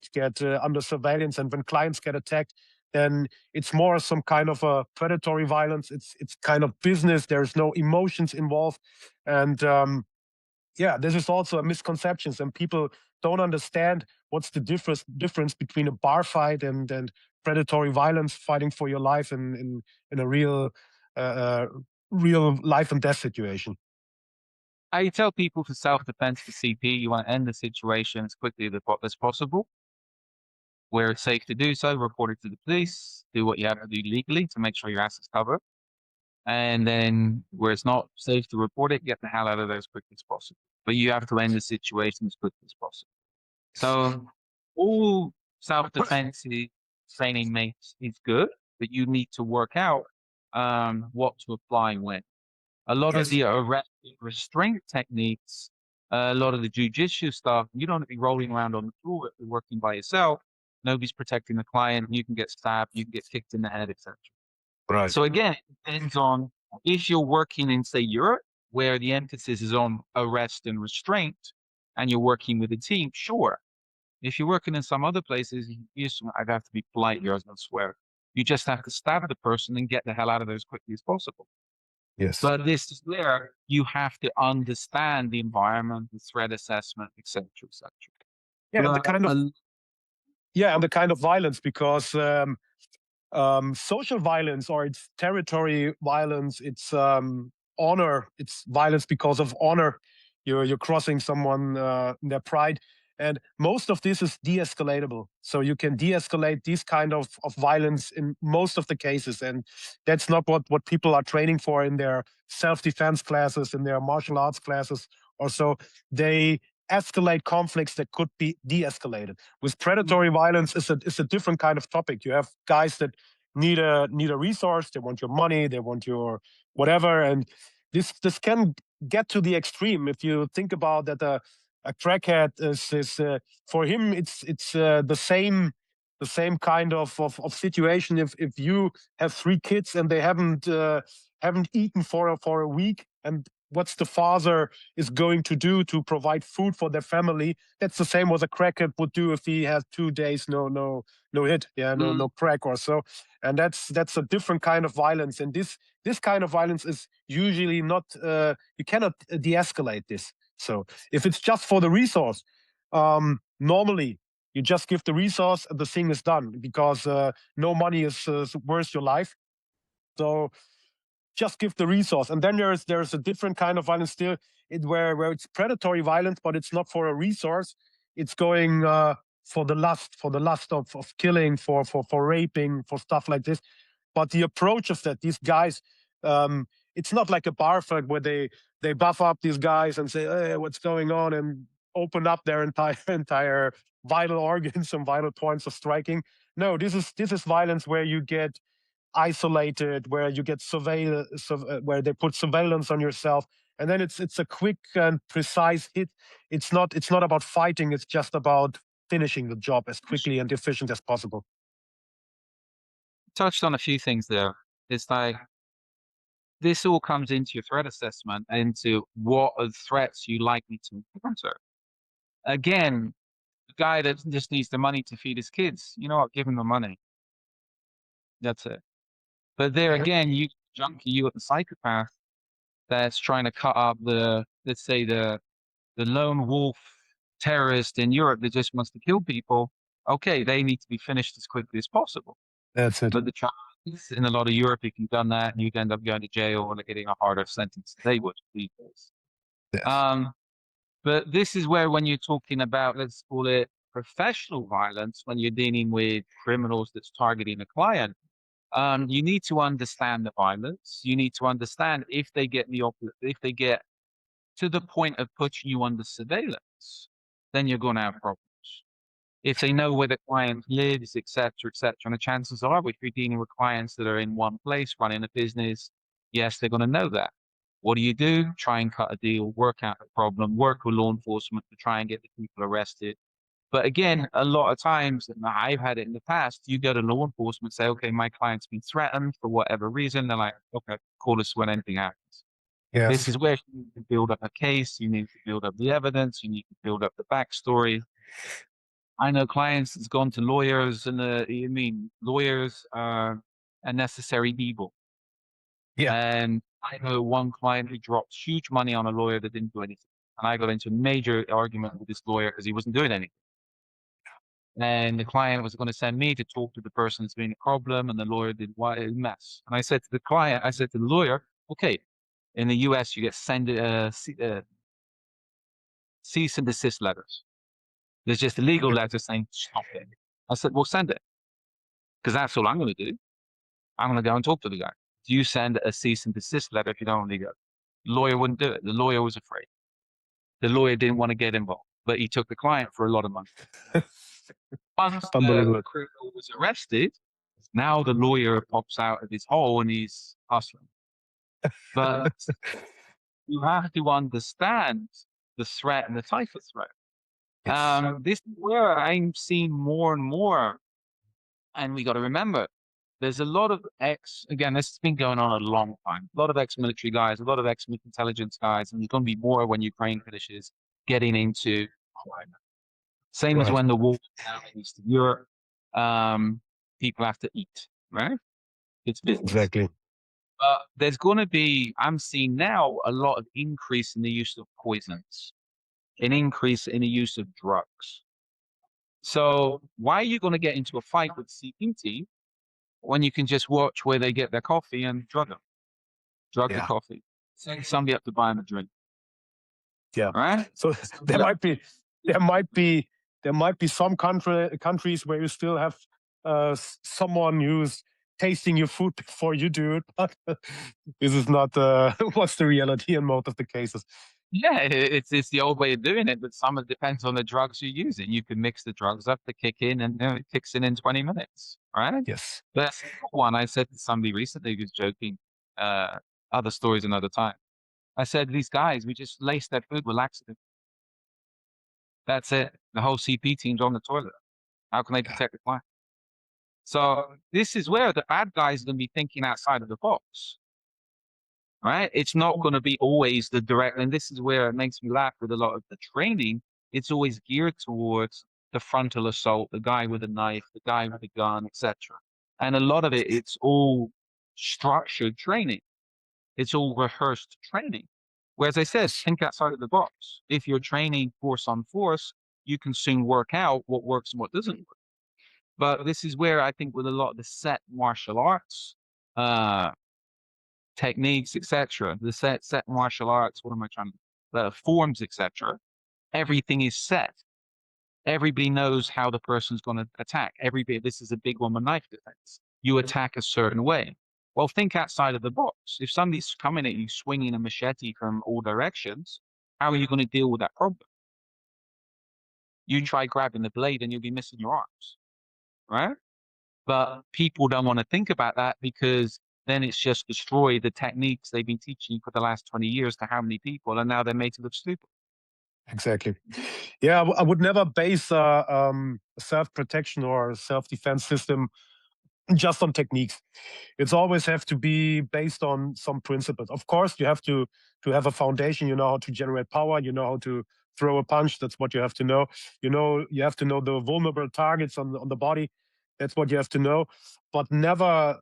under surveillance, and when clients get attacked, then it's more some kind of a predatory violence. It's kind of business. There's no emotions involved, and this is also a misconception, and people don't understand what's the difference between a bar fight and predatory violence, fighting for your life in a real real life and death situation. I tell people for self-defense, for CP, you want to end the situation as quickly as possible. Where it's safe to do so, report it to the police, do what you have to do legally to make sure your ass is covered. And then where it's not safe to report it, get the hell out of there as quickly as possible. But you have to end the situation as quickly as possible. So all self-defense training makes is good, but you need to work out what to apply when. A lot of the arrest restraint techniques, a lot of the jujitsu stuff, you don't have to be rolling around on the floor if you're working by yourself. Nobody's protecting the client. You can get stabbed, you can get kicked in the head, etc. Right. So again, it depends on if you're working in, say, Europe, where the emphasis is on arrest and restraint, and you're working with a team, sure. If you're working in some other places, I'd have to be polite here, I was going to swear. You just have to stab the person and get the hell out of there as quickly as possible. Yes. But this is where you have to understand the environment, the threat assessment, etc., etc. Yeah, and the kind of and the kind of violence, because social violence, or it's territory violence, it's honor, it's violence because of honor. You're crossing someone their pride, and most of this is de-escalatable. So you can de-escalate these kind of violence in most of the cases, and that's not what people are training for in their self-defense classes, in their martial arts classes, or so. They escalate conflicts that could be de-escalated. With predatory violence, is a different kind of topic. You have guys that need a resource. They want your money. They want your whatever, and this can get to the extreme. If you think about that, a crackhead is for him, it's the same the same kind of situation. If you have 3 kids and they haven't eaten for a week, and what's the father is going to do to provide food for their family? That's the same what a crackhead would do if he has 2 days no hit, no crack or so. And that's a different kind of violence. And this kind of violence is usually not, you cannot de-escalate this. So if it's just for the resource, normally you just give the resource and the thing is done, because no money is worth your life. So just give the resource. And then there's a different kind of violence still, where it's predatory violence, but it's not for a resource. It's going for the lust of killing, for raping, for stuff like this. But the approach of these guys, it's not like a bar fight where they buff up these guys and say, hey, what's going on, and open up their entire vital organs and vital points of striking. No, this is violence where you get isolated, where you get where they put surveillance on yourself, and then it's a quick and precise hit. It's not about fighting. It's just about finishing the job as quickly and efficient as possible. Touched on a few things there. It's like this all comes into your threat assessment, into what are the threats you likely to encounter. Again, the guy that just needs the money to feed his kids, you know what? Give him the money. That's it. But there again, you junkie, you got the psychopath that's trying to cut up let's say the lone wolf terrorist in Europe that just wants to kill people. Okay, they need to be finished as quickly as possible. That's it. But the chance in a lot of Europe, if you've done that, you'd end up going to jail or getting a harder sentence than they would these days. Yes. But this is where, when you're talking about, let's call it professional violence, when you're dealing with criminals that's targeting a client, you need to understand the violence. You need to understand if they get if they get to the point of putting you under surveillance, then you're going to have problems. If they know where the client lives, et cetera, and the chances are, if you're dealing with clients that are in one place running a business, yes, they're going to know that. What do? Try and cut a deal, work out the problem, work with law enforcement to try and get the people arrested. But again, a lot of times, and I've had it in the past, you go to law enforcement, say, okay, my client's been threatened for whatever reason. They're like, okay, call us when anything happens. Yes. This is where you need to build up a case. You need to build up the evidence. You need to build up the backstory. I know clients that's gone to lawyers, and lawyers are a necessary evil. Yeah. And I know one client who dropped huge money on a lawyer that didn't do anything. And I got into a major argument with this lawyer because he wasn't doing anything. And the client was going to send me to talk to the person that's been a problem, and the lawyer did a mess. And I said to the lawyer, okay, in the US, you get cease and desist letters. There's just a legal letter saying, stop it. I said, well, send it. Because that's all I'm going to do. I'm going to go and talk to the guy. Do you send a cease and desist letter if you don't want to go? The lawyer wouldn't do it. The lawyer was afraid. The lawyer didn't want to get involved, but he took the client for a lot of money. Once the criminal was arrested, now the lawyer pops out of his hole and he's hustling. But you have to understand the threat and the type of threat. Yes. This is where I'm seeing more and more, and we got to remember, there's a lot of again, this has been going on a long time, a lot of ex-military guys, a lot of ex-intelligence guys, and there's going to be more when Ukraine finishes, getting into crime. Same as when the war was down in Eastern Europe, people have to eat, right? It's business. Exactly. But there's going to be, I'm seeing now, a lot of increase in the use of poisons, an increase in the use of drugs. So why are you going to get into a fight with CPT when you can just watch where they get their coffee and drug the coffee, send somebody up to buy them a drink? Yeah. Right. So there might be some countries where you still have someone who's tasting your food before you do it, but this is not what's the reality in most of the cases. Yeah, it's the old way of doing it, but some, it depends on the drugs you're using. You can mix the drugs up to kick in, and it kicks in 20 minutes, right? Yes. That's one. I said to somebody recently who was joking, other stories another time. I said, these guys, we just lace their food with laxative. That's it. The whole CP team's on the toilet. How can they protect the client? So this is where the bad guys are going to be thinking outside of the box, right? It's not going to be always the direct, and this is where it makes me laugh with a lot of the training. It's always geared towards the frontal assault, the guy with a knife, the guy with a gun, etc. And a lot of it, it's all structured training. It's all rehearsed training. Whereas I said, think outside of the box. If you're training force on force, you can soon work out what works and what doesn't work. But this is where I think with a lot of the set martial arts, uh, techniques, etc., the set martial arts, what am I trying to, the forms, etc., everything is set. Everybody knows how the person's going to attack. Everybody, this is a big one with knife defense. You attack a certain way. Well, think outside of the box. If somebody's coming at you swinging a machete from all directions, how are you going to deal with that problem? You try grabbing the blade and you'll be missing your arms, right? But people don't want to think about that because then it's just destroy the techniques they've been teaching for the last 20 years to how many people, and now they're made to look stupid. Exactly. Yeah, I would never base self-protection or self-defense system just on techniques. It's always have to be based on some principles. Of course, you have to have a foundation. You know how to generate power. You know how to throw a punch. That's what you have to know. You have to know the vulnerable targets on the body. That's what you have to know. But never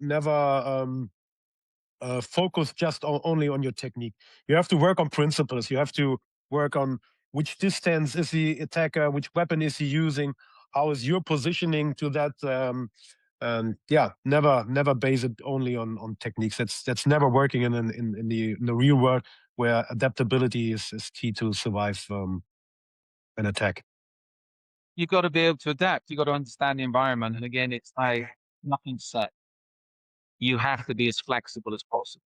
focus just only on your technique. You have to work on principles. You have to work on which distance is the attacker, which weapon is he using, how is your positioning to that. And yeah, never base it only on techniques. That's never working in the real world, where adaptability is key to survive an attack. You've got to be able to adapt. You've got to understand the environment. And again, it's like nothing's set. You have to be as flexible as possible.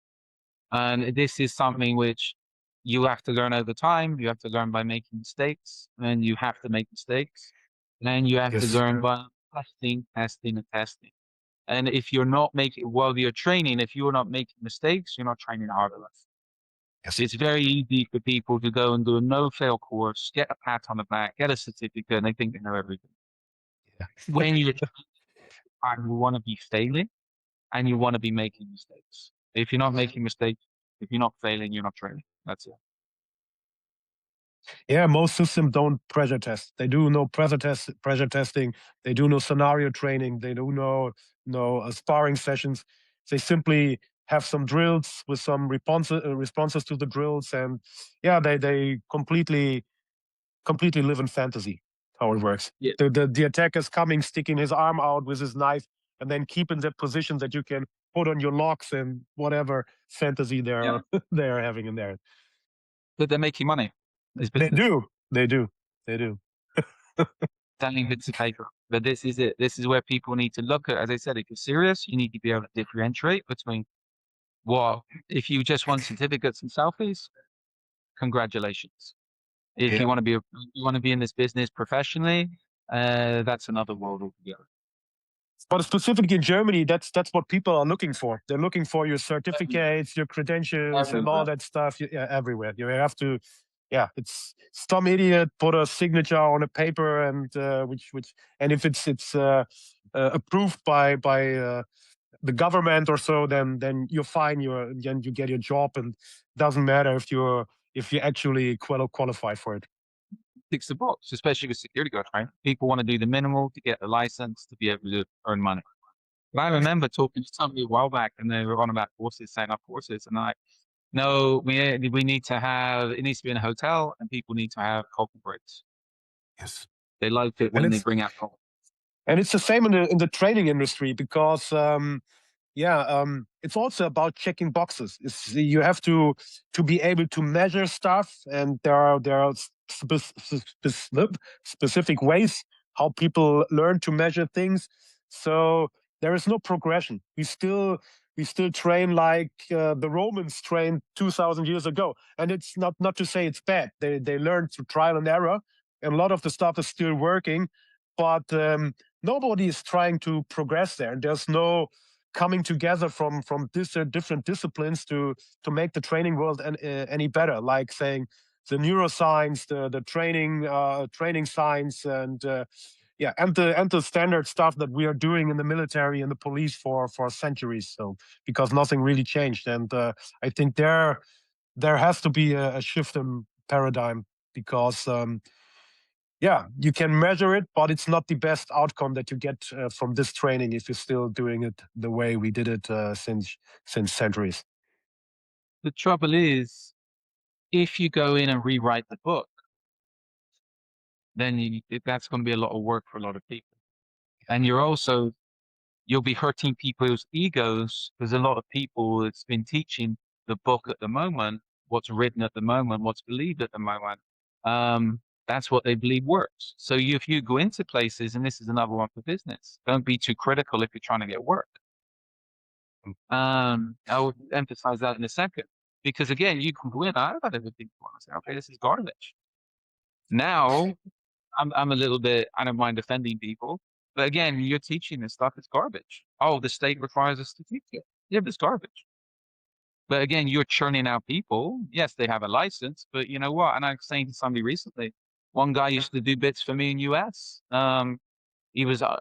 And this is something which you have to learn over time. You have to learn by making mistakes, and you have to make mistakes. And you have to Yes. learn by testing, testing, and testing. And if you're not making, while you're training, if you're not making mistakes, you're not training hard enough. Yes. It's very easy for people to go and do a no-fail course, get a pat on the back, get a certificate, and they think they know everything. Yeah. When you're trying, you want to be failing and you want to be making mistakes. If you're not making mistakes, if you're not failing, you're not training. That's it. Yeah, most systems don't pressure test. They do no pressure testing. They do no scenario training. They do no sparring sessions. They simply have some drills with some responses to the drills, and yeah, they completely live in fantasy. How it works. Yeah. The attacker's coming, sticking his arm out with his knife, and then keeping that position that you can put on your locks and whatever fantasy Yeah. they're having in there. But they're making money. It's They business. do. They do. They do. Selling bits of paper. But this is it. This is where people need to look at, as I said, if you're serious, you need to be able to differentiate between what, if you just want certificates and selfies, congratulations. If Yeah. you want to be in this business professionally, that's another world altogether. But specifically in Germany, that's what people are looking for. They're looking for your certificates, your credentials, and all that stuff. Yeah, everywhere. You have to. Yeah, it's some idiot put a signature on a paper, and which and if it's approved by the government or so, then you're fine. Then you get your job, and it doesn't matter if you're actually qualified for it. Ticks the box, especially with security guards, right? People want to do the minimal to get the license to be able to earn money. But I remember talking to somebody a while back, and they were on about courses, sign up courses, and like, no, we need to have, it needs to be in a hotel, and people need to have coffee breaks. Yes. They like it And when they bring out coffee. it's the same in the training industry, because it's also about checking boxes. You have to be able to measure stuff, and there are specific ways how people learn to measure things. So there is no progression. We still train like the Romans trained 2,000 years ago, and it's not to say it's bad. They learned through trial and error, and a lot of the stuff is still working, but nobody is trying to progress there. There's no coming together from different disciplines to make the training world any better. Like saying the neuroscience, the training science, and yeah, and the standard stuff that we are doing in the military and the police for centuries. So because nothing really changed, and I think there has to be a shift in paradigm because yeah, you can measure it, but it's not the best outcome that you get from this training if you're still doing it the way we did it since centuries. The trouble is, if you go in and rewrite the book, then that's going to be a lot of work for a lot of people. And you'll be hurting people's egos because a lot of people that's been teaching the book at the moment, what's written at the moment, what's believed at the moment, that's what they believe works. So if you go into places, and this is another one for business, don't be too critical if you're trying to get work. I will emphasize that in a second. Because again, you can go in, I've had everything you want to say, okay, this is garbage. Now, I'm a little bit, I don't mind offending people, but again, you're teaching this stuff, it's garbage. Oh, the state requires us to teach it. Yeah, but it's garbage. But again, you're churning out people. Yes, they have a license, but you know what? And I was saying to somebody recently, one guy used to do bits for me in US. He was a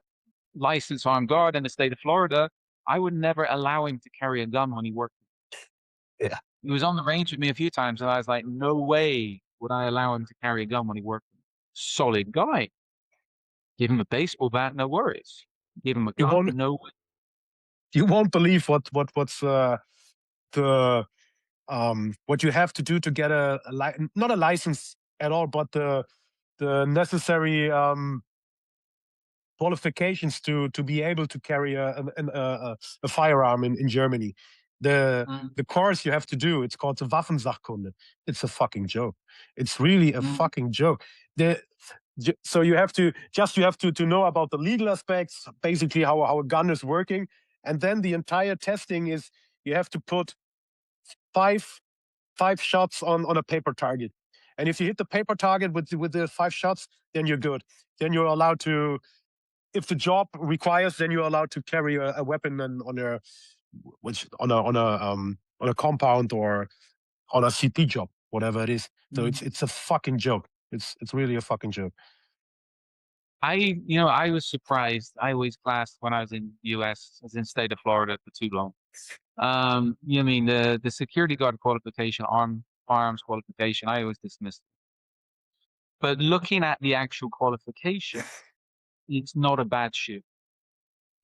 licensed armed guard in the state of Florida. I would never allow him to carry a gun when he worked. Yeah, He was on the range with me a few times, and I was like, no way would I allow him to carry a gun when he worked. Solid guy. Give him a baseball bat, no worries. Give him a you gun, won't no. you won't believe what's the what you have to do to get not a license at all, but the necessary qualifications to be able to carry a firearm in Germany. The course you have to do, it's called the Waffensachkunde. It's a fucking joke. It's really a fucking joke. So you have to know about the legal aspects, basically how a gun is working, and then the entire testing is you have to put five shots on a paper target, and if you hit the paper target with the 5 shots, then you're good. Then you're allowed to, if the job requires, then you're allowed to carry a weapon on a compound or on a CP job, whatever it is. So it's a fucking joke. It's really a fucking joke. I was surprised. I always classed when I was in US, I was in state of Florida for too long. I mean the security guard qualification, firearms qualification, I always dismissed. But looking at the actual qualification, it's not a bad shoe.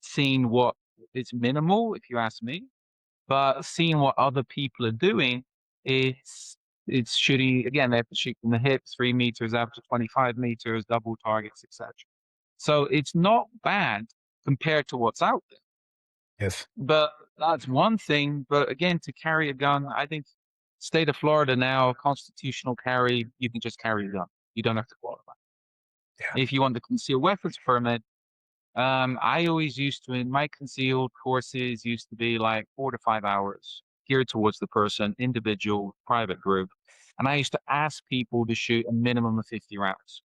Seeing what it's minimal, if you ask me, but seeing what other people are doing, it's shooting again. They have to shoot from the hip, 3 meters out to 25 meters, double targets, etc. So it's not bad compared to what's out there. Yes. But that's one thing. But again, to carry a gun, I think state of Florida now, constitutional carry, you can just carry a gun. You don't have to qualify. Yeah. If you want the concealed weapons permit, I always used to, in my concealed courses, used to be like 4 to 5 hours geared towards the person, individual, private group. And I used to ask people to shoot a minimum of 50 rounds.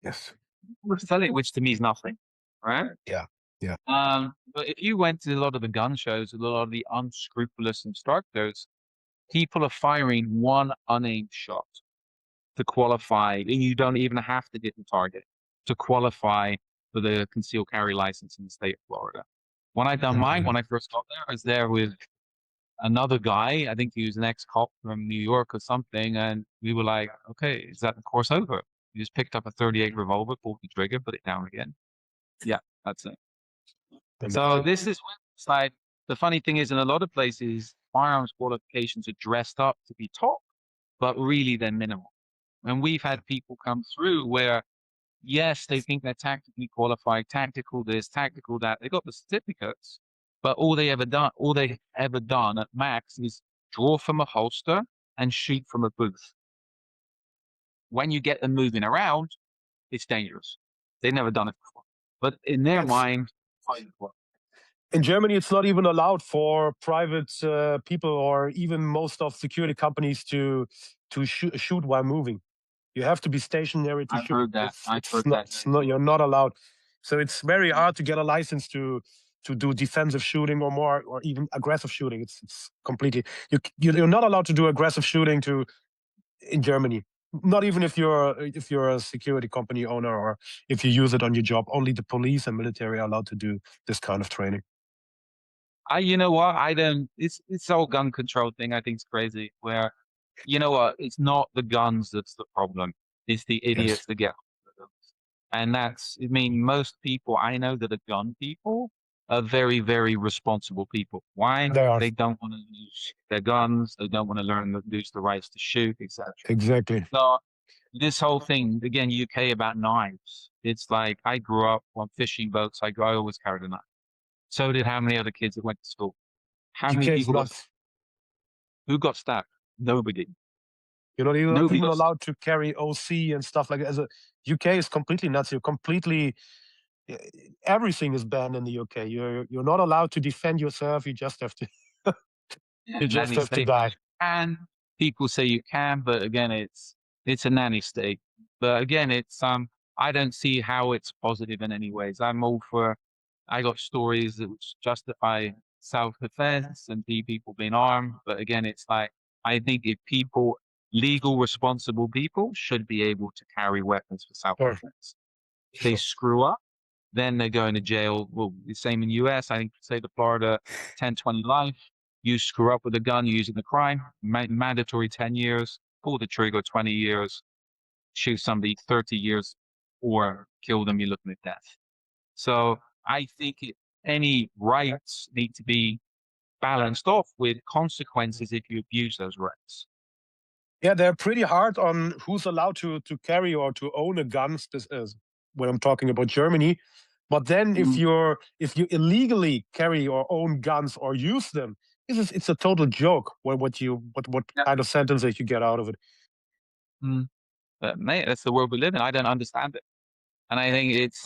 Yes. Which to me is nothing, right? Yeah. Yeah. But if you went to a lot of the gun shows, a lot of the unscrupulous instructors, people are firing one unaimed shot to qualify. And you don't even have to get the target to qualify for the concealed carry license in the state of Florida. When I done mine, when I first got there, I was there with another guy. I think he was an ex-cop from New York or something. And we were like, okay, is that the course over? He just picked up a 38 revolver, pulled the trigger, put it down again. Yeah, that's it. So this is like, the funny thing is, in a lot of places, firearms qualifications are dressed up to be top, but really they're minimal. And we've had people come through where, yes, they think they're tactically qualified, tactical this, tactical that. They got the certificates, but all they ever done at max is draw from a holster and shoot from a booth. When you get them moving around, it's dangerous. They've never done it before. But in their mind, in Germany, it's not even allowed for private people or even most of security companies to shoot while moving. You have to be stationary to I've shoot. heard that. You're not allowed. So it's very hard to get a license to do defensive shooting or more, or even aggressive shooting. It's completely, you're not allowed to do aggressive shooting in Germany. Not even if you're a security company owner or if you use it on your job. Only the police and military are allowed to do this kind of training. You know what? I don't. It's the whole gun control thing. I think it's crazy. Where, you know what? It's not the guns that's the problem. It's the Yes, idiots that get the guns. And that's. I mean, most people I know that are gun people are very, very responsible people. Why? they are They don't want to lose their guns. They don't want to learn to lose the rights to shoot, etc. exactly. So this whole thing again, UK about knives. It's like I grew up on fishing boats. I always carried a knife. So did how many other kids that went to school? How many UK is people got nuts. who got stabbed? Nobody. You're not Nobody even got stabbed. allowed to carry OC and stuff like that. As a UK is completely nuts. You're completely everything is banned in the UK. You're not allowed to defend yourself. You just have to Yeah, you just nanny have to state where you die. can. People say you can, but again, it's a nanny state. But again, it's I don't see how it's positive in any ways. I'm all for I got stories that which justify self-defense and people being armed. But again, it's like I think if people legal responsible people should be able to carry weapons for Sure, self-defense. If they sure. screw up, then they're going to jail. Well, the same in US. I think, say the Florida 10-20 life. You screw up with a gun using the crime, mandatory 10 years, pull the trigger 20 years, shoot somebody 30 years, or kill them, you're looking at death. So I think any rights need to be balanced off with consequences if you abuse those rights. Yeah, they're pretty hard on who's allowed to carry or to own a gun. This is when I'm talking about Germany. But then Mm, if you illegally carry or own guns or use them, it's a total joke. What yeah. kind of sentences you get out of it? Mm. But mate, that's the world we live in. I don't understand it. And I think it's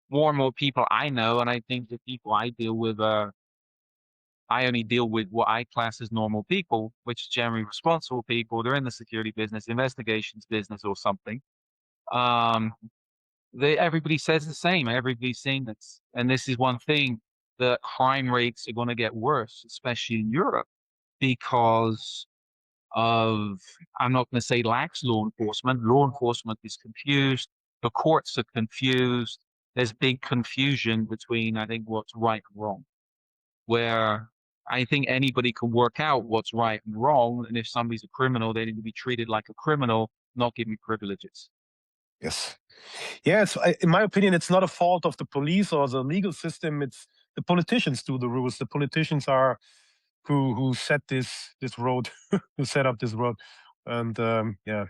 more and more people I know, and I think the people I deal with I only deal with what I class as normal people, which is generally responsible people. They're in the security business, investigations business, or something. Um, everybody says the same. Everybody's saying that, and this is one thing: the crime rates are going to get worse, especially in Europe, because of I'm not going to say lax law enforcement. Law enforcement is confused. The courts are confused. There's big confusion between I think what's right and wrong. Where I think anybody can work out what's right and wrong, and if somebody's a criminal, they need to be treated like a criminal, not given privileges. Yes. Yes, in my opinion, it's not a fault of the police or the legal system. It's the politicians do the rules. The politicians are who set this road, who set up this road, and yeah,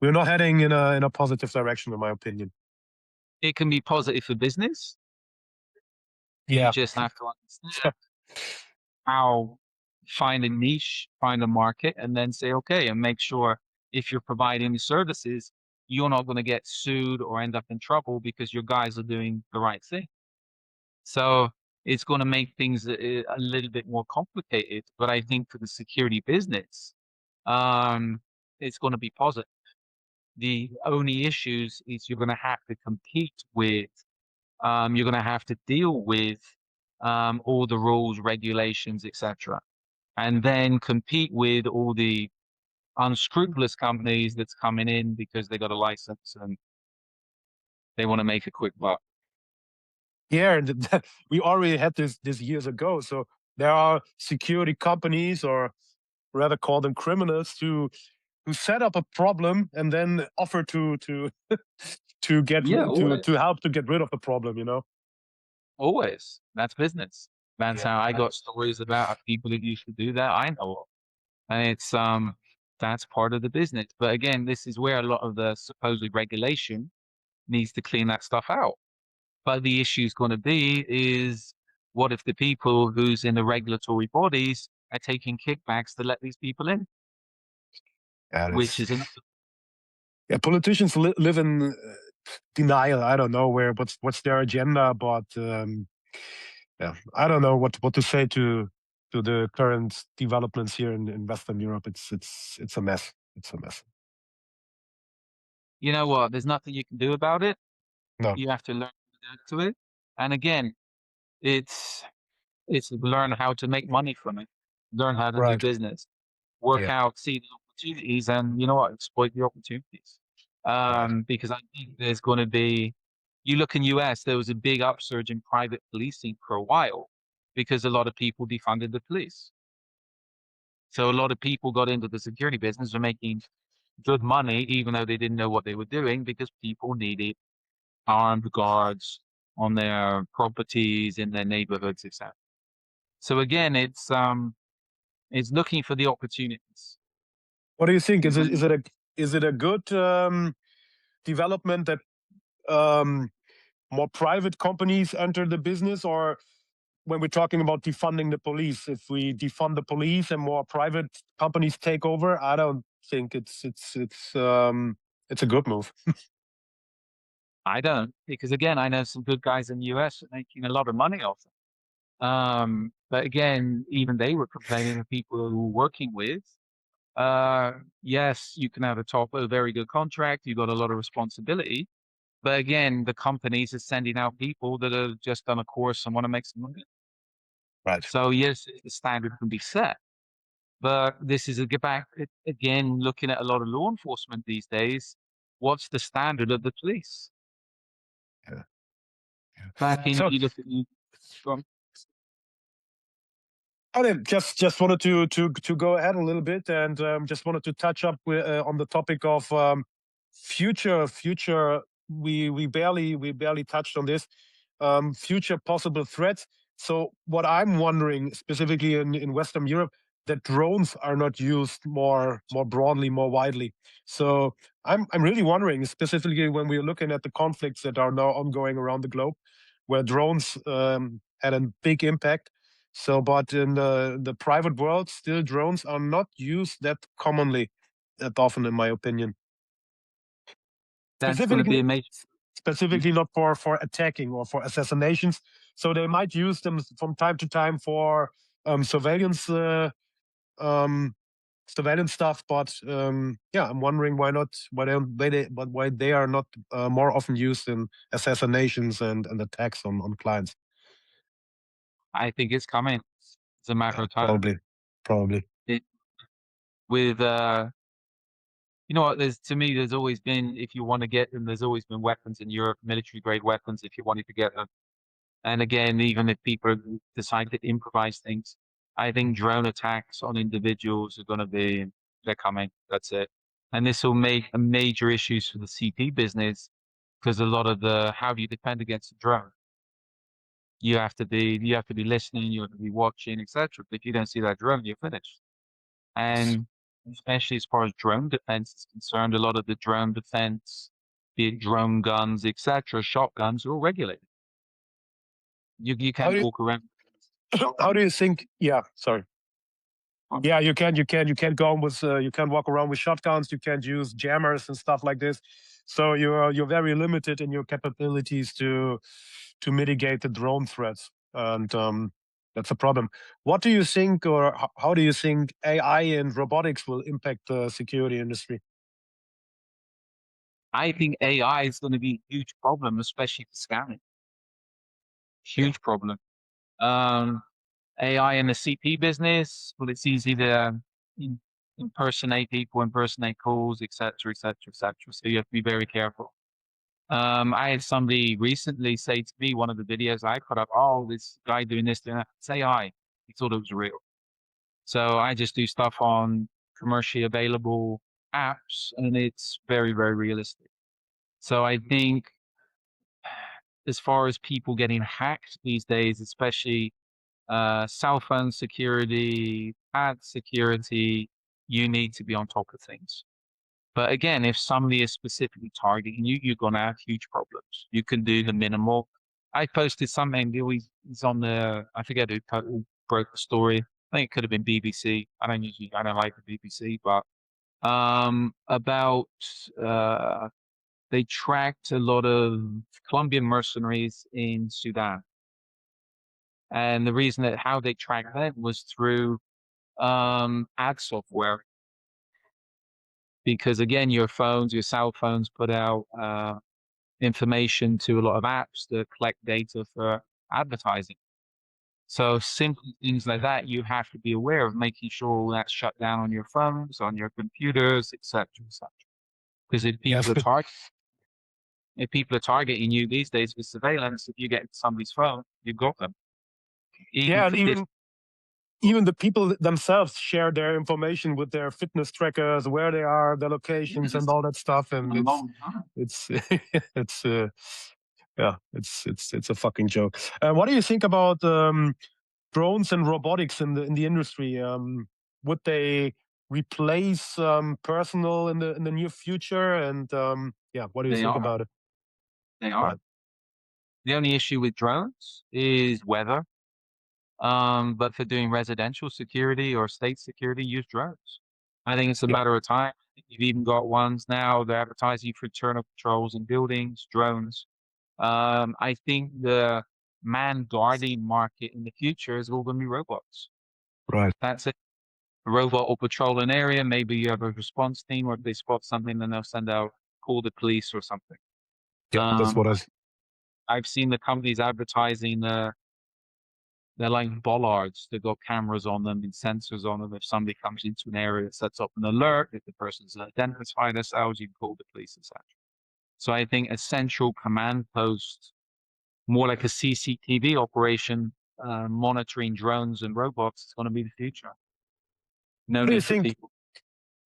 we're not heading in a positive direction, in my opinion. It can be positive for business. You Yeah, just have to understand how find a niche, find a market, and then say, okay, and make sure if you're providing services, you're not going to get sued or end up in trouble because your guys are doing the right thing. So it's going to make things a little bit more complicated. But I think for the security business, um, it's going to be positive. The only issues is you're going to have to compete with, you're going to have to deal with all the rules, regulations, etc., and then compete with all the unscrupulous companies that's coming in because they got a license and they want to make a quick buck. yeah, and we already had this years ago. So there are security companies, or rather call them criminals, who set up a problem and then offer to to get Yeah, to always. help to get rid of the problem. You know. Always. That's business. That's Yeah. how I got stories about people that used to do that. I know of. And it's that's part of the business. But again, this is where a lot of the supposed regulation needs to clean that stuff out. But the issue is going to be is what if the people who's in the regulatory bodies are taking kickbacks to let these people in, Yeah, which that's is another. yeah. Politicians live in denial. I don't know what's their agenda, but yeah, I don't know what to say to the current developments here in Western Europe. It's a mess. It's a mess. You know what? There's nothing you can do about it. No, You have to learn to adapt to it. And again, it's it's learn how to make money from it, learn how to do right? business, work Yeah, out, see the opportunities, and you know what, exploit the opportunities. Right. Because I think there's going to be, you look in US, there was a big upsurge in private policing for a while because a lot of people defunded the police. So a lot of people got into the security business and making good money, even though they didn't know what they were doing, because people needed armed guards on their properties, in their neighborhoods, etc. So again, it's looking for the opportunities. What do you think? Is it And a good development that more private companies enter the business, or when we're talking about defunding the police, if we defund the police and more private companies take over, I don't think it's a good move. I don't, because again, I know some good guys in the US making a lot of money off them. But again, even they were complaining of people who were working with. Yes, you can have a very good contract. You've got a lot of responsibility. But again, the companies are sending out people that have just done a course and want to make some money. Right. So yes, the standard can be set. But this is a get back again, looking at a lot of law enforcement these days. What's the standard of the police? Yeah. Yeah. Back in, So you look at you, I just wanted to go ahead a little bit, and just wanted to touch up on the topic of future. We barely touched on this, future possible threats. So what I'm wondering, specifically in Western Europe, that drones are not used more broadly, more widely. So I'm really wondering, specifically when we're looking at the conflicts that are now ongoing around the globe, where drones had a big impact. So, but in the private world, still drones are not used that commonly, that often, in my opinion. that's going to be Specifically, a major. specifically not for attacking or for assassinations. So they might use them from time to time for surveillance um, surveillance stuff. But yeah, I'm wondering why they are not more often used in assassinations and attacks on clients. I think it's coming. It's a matter Yeah, of time. probably. It, with you know what? To me, there's always been, if you want to get them, there's always been weapons in Europe, military grade weapons, if you wanted to get them. And again, even if people decide to improvise things, I think drone attacks on individuals are going to be, they're coming. That's it. And this will make a major issues for the CP business, because a lot of how do you defend against a drone? You have to be listening, you have to be watching, etc. If you don't see that drone, you're finished. And especially as far as drone defense is concerned, a lot of the drone defense, be it drone guns, etc., shotguns, are all regulated. You How can't do walk around. how do you think? Yeah, sorry. Yeah, you can't go on with you can't walk around with shotguns. You can't use jammers and stuff like this. So you're very limited in your capabilities to mitigate the drone threats, and that's a problem. What do you think, or how do you think AI and robotics will impact the security industry? I think AI is going to be a huge problem, especially for scamming. Yeah. Huge problem. Um, AI in the CP business, well, it's easy to impersonate people, impersonate calls, etc., etc., etc. So you have to be very careful. I had somebody recently say to me, one of the videos I put up, oh, this guy doing this, doing that. It's AI. He thought it was real. So I just do stuff on commercially available apps, and it's very, very realistic. So I think as far as people getting hacked these days, especially cell phone security, ad security, you need to be on top of things. But again, if somebody is specifically targeting you, you're going to have huge problems. You can do the minimal. I posted something, he's on I forget who broke the story. I think it could have been BBC. I don't like the BBC, but about they tracked a lot of Colombian mercenaries in Sudan. And the reason that how they tracked them was through ad software. Because again, your cell phones put out information to a lot of apps that collect data for advertising. So simple things like that, you have to be aware of, making sure all that's shut down on your phones, on your computers, etc., etc. Because Yes. if people are targeting you these days with surveillance, if you get somebody's phone, you've got them. Even Yeah, and for this, even the people themselves share their information with their fitness trackers, where they are, their locations, and it's all that stuff. been And a long time. it's it's yeah, it's a fucking joke. What do you think about drones and robotics in the industry? Would they replace personnel in the near future? And yeah, what do you They think are. about it? They are. Right. The only issue with drones is weather. But for doing residential security or state security, use drones. I think it's a Yeah. matter of time. You've even got ones now, they're advertising for internal controls in buildings, drones. I think the man guarding market in the future is all going to be robots. Right. That's it. A robot will patrol an area. Maybe you have a response team, or if they spot something, then they'll send out, call the police or something. Yeah, that's Um, what I. I've seen the companies advertising they're like bollards. They've got cameras on them and sensors on them. If somebody comes into an area, it sets up an alert. If the person's identified themselves, you can call the police, etc. So I think a central command post, more like a CCTV operation, monitoring drones and robots, is going to be the future. No What do you need for think? people.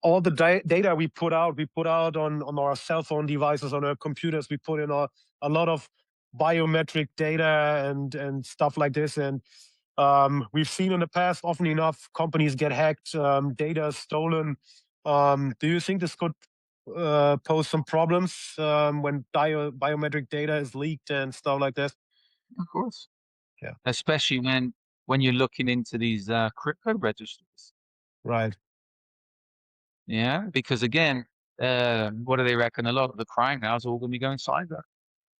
All the data we put out on our cell phone devices, on our computers, we put in a lot of biometric data and stuff like this. And we've seen in the past, often enough, companies get hacked, data stolen. Do you think this could pose some problems when biometric data is leaked and stuff like this? Of course. Yeah. Especially when you're looking into these crypto registers. Right. Yeah, because again, what do they reckon? A lot of the crime now is all going to be going cyber.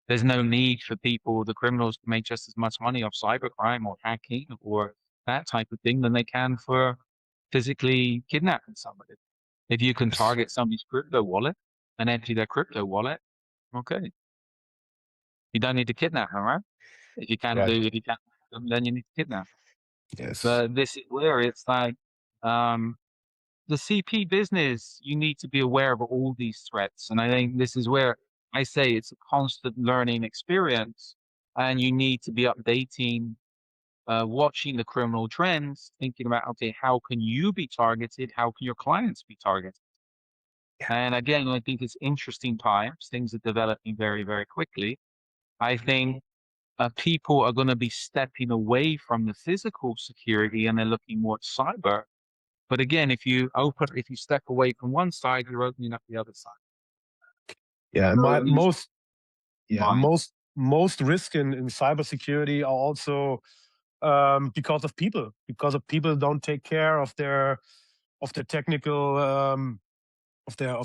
There's no need for people, the criminals, to make just as much money off cybercrime or hacking or that type of thing than they can for physically kidnapping somebody. If you can Yes. target somebody's crypto wallet and empty their crypto wallet, okay. You don't need to kidnap them, right? Right. If you can't hack them, then you need to kidnap them. Yes. But this is where it's like, um, the CP business, you need to be aware of all these threats. And I think this is where I say it's a constant learning experience, and you need to be updating, watching the criminal trends, thinking about, okay, how can you be targeted? How can your clients be targeted? Yeah. And again, I think it's interesting times. Things are developing very, very quickly. I think people are going to be stepping away from the physical security and they're looking more at cyber. But again, if you step away from one side, you're opening up the other side. Yeah. And So my at least yeah mine. most risk in cybersecurity are also because of people don't take care of their technical of their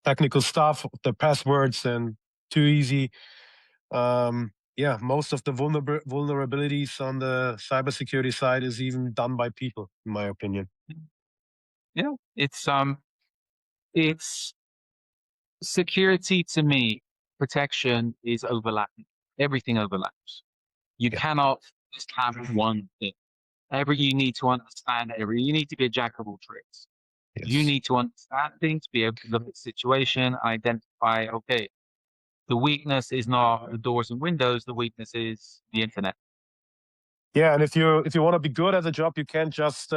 technical stuff, of their passwords, and too easy. Yeah, most of the vulnerabilities on the cybersecurity side is even done by people, in my opinion. Yeah, it's security to me. Protection is overlapping. Everything overlaps. You Yeah. cannot just have one thing. You need to understand you need to be a jack of all trades. You Yes. need to understand things, be able to look at the situation, identify, okay, the weakness is not the doors and windows, the weakness is the internet. Yeah, and if you want to be good at a job, you can't just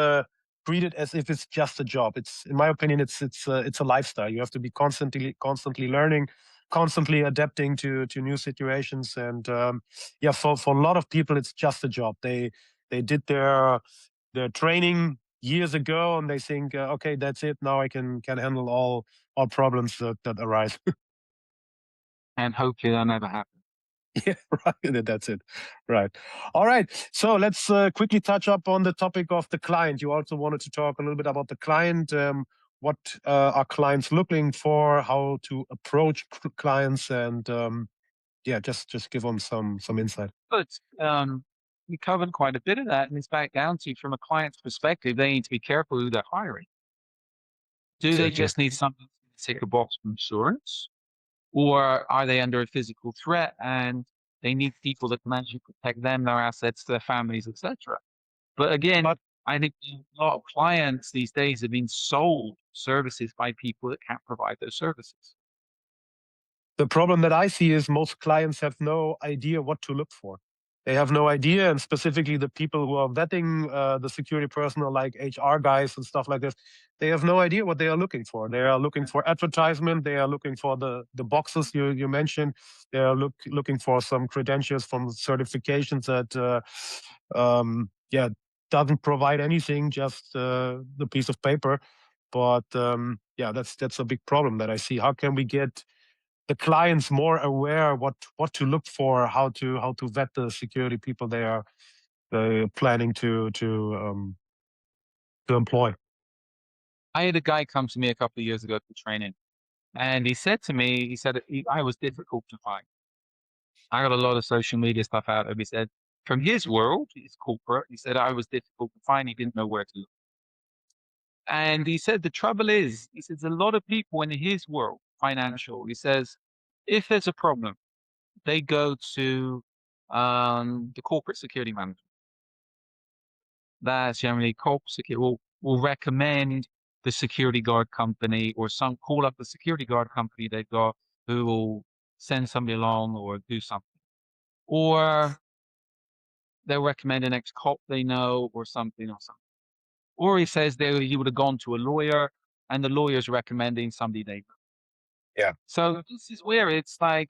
treat it as if it's just a job. It's, in my opinion, it's a lifestyle. You have to be constantly learning, constantly adapting to new situations. And yeah, for a lot of people, it's just a job. They did their training years ago, and they think, okay, that's it. Now I can handle all problems that arise. And hopefully that never happens. Yeah, right. That's it. Right. All right. So let's quickly touch up on the topic of the client. You also wanted to talk a little bit about the client. What are clients looking for? How to approach clients, and yeah, just give them some insight. But we covered quite a bit of that, and it's back down to, from a client's perspective, they need to be careful who they're hiring. Do they Exactly. just need something to tick a box for insurance, or are they under a physical threat and They need people that can actually protect them, their assets, their families, etc. But again, But I think a lot of clients these days have been sold services by people that can't provide those services. the problem that I see is most clients have no idea what to look for. They have no idea, and specifically the people who are vetting the security personnel, like HR guys and stuff like this, they have no idea what they are looking for. They are looking for advertisement. They are looking for the boxes you mentioned. They are looking for some credentials from certifications that yeah, doesn't provide anything, just the piece of paper. But yeah, that's a big problem that I see. How can we get the clients more aware what to look for, how to vet the security people they are planning to employ? I had a guy come to me a couple of years ago for training, and he said to me, he said I was difficult to find. I got a lot of social media stuff out of. He said from his world, his corporate, he said I was difficult to find. He didn't know where to look. And he said the trouble is, he says a lot of people in his world, financial, he says, if there's a problem, they go to the corporate security manager. That's generally corporate security will recommend the security guard company or some call up the security guard company they've got who will send somebody along or do something. Or they'll recommend an ex-cop they know or something or something. Or he says he would have gone to a lawyer and the lawyer's recommending somebody they know. Yeah. So this is where it's like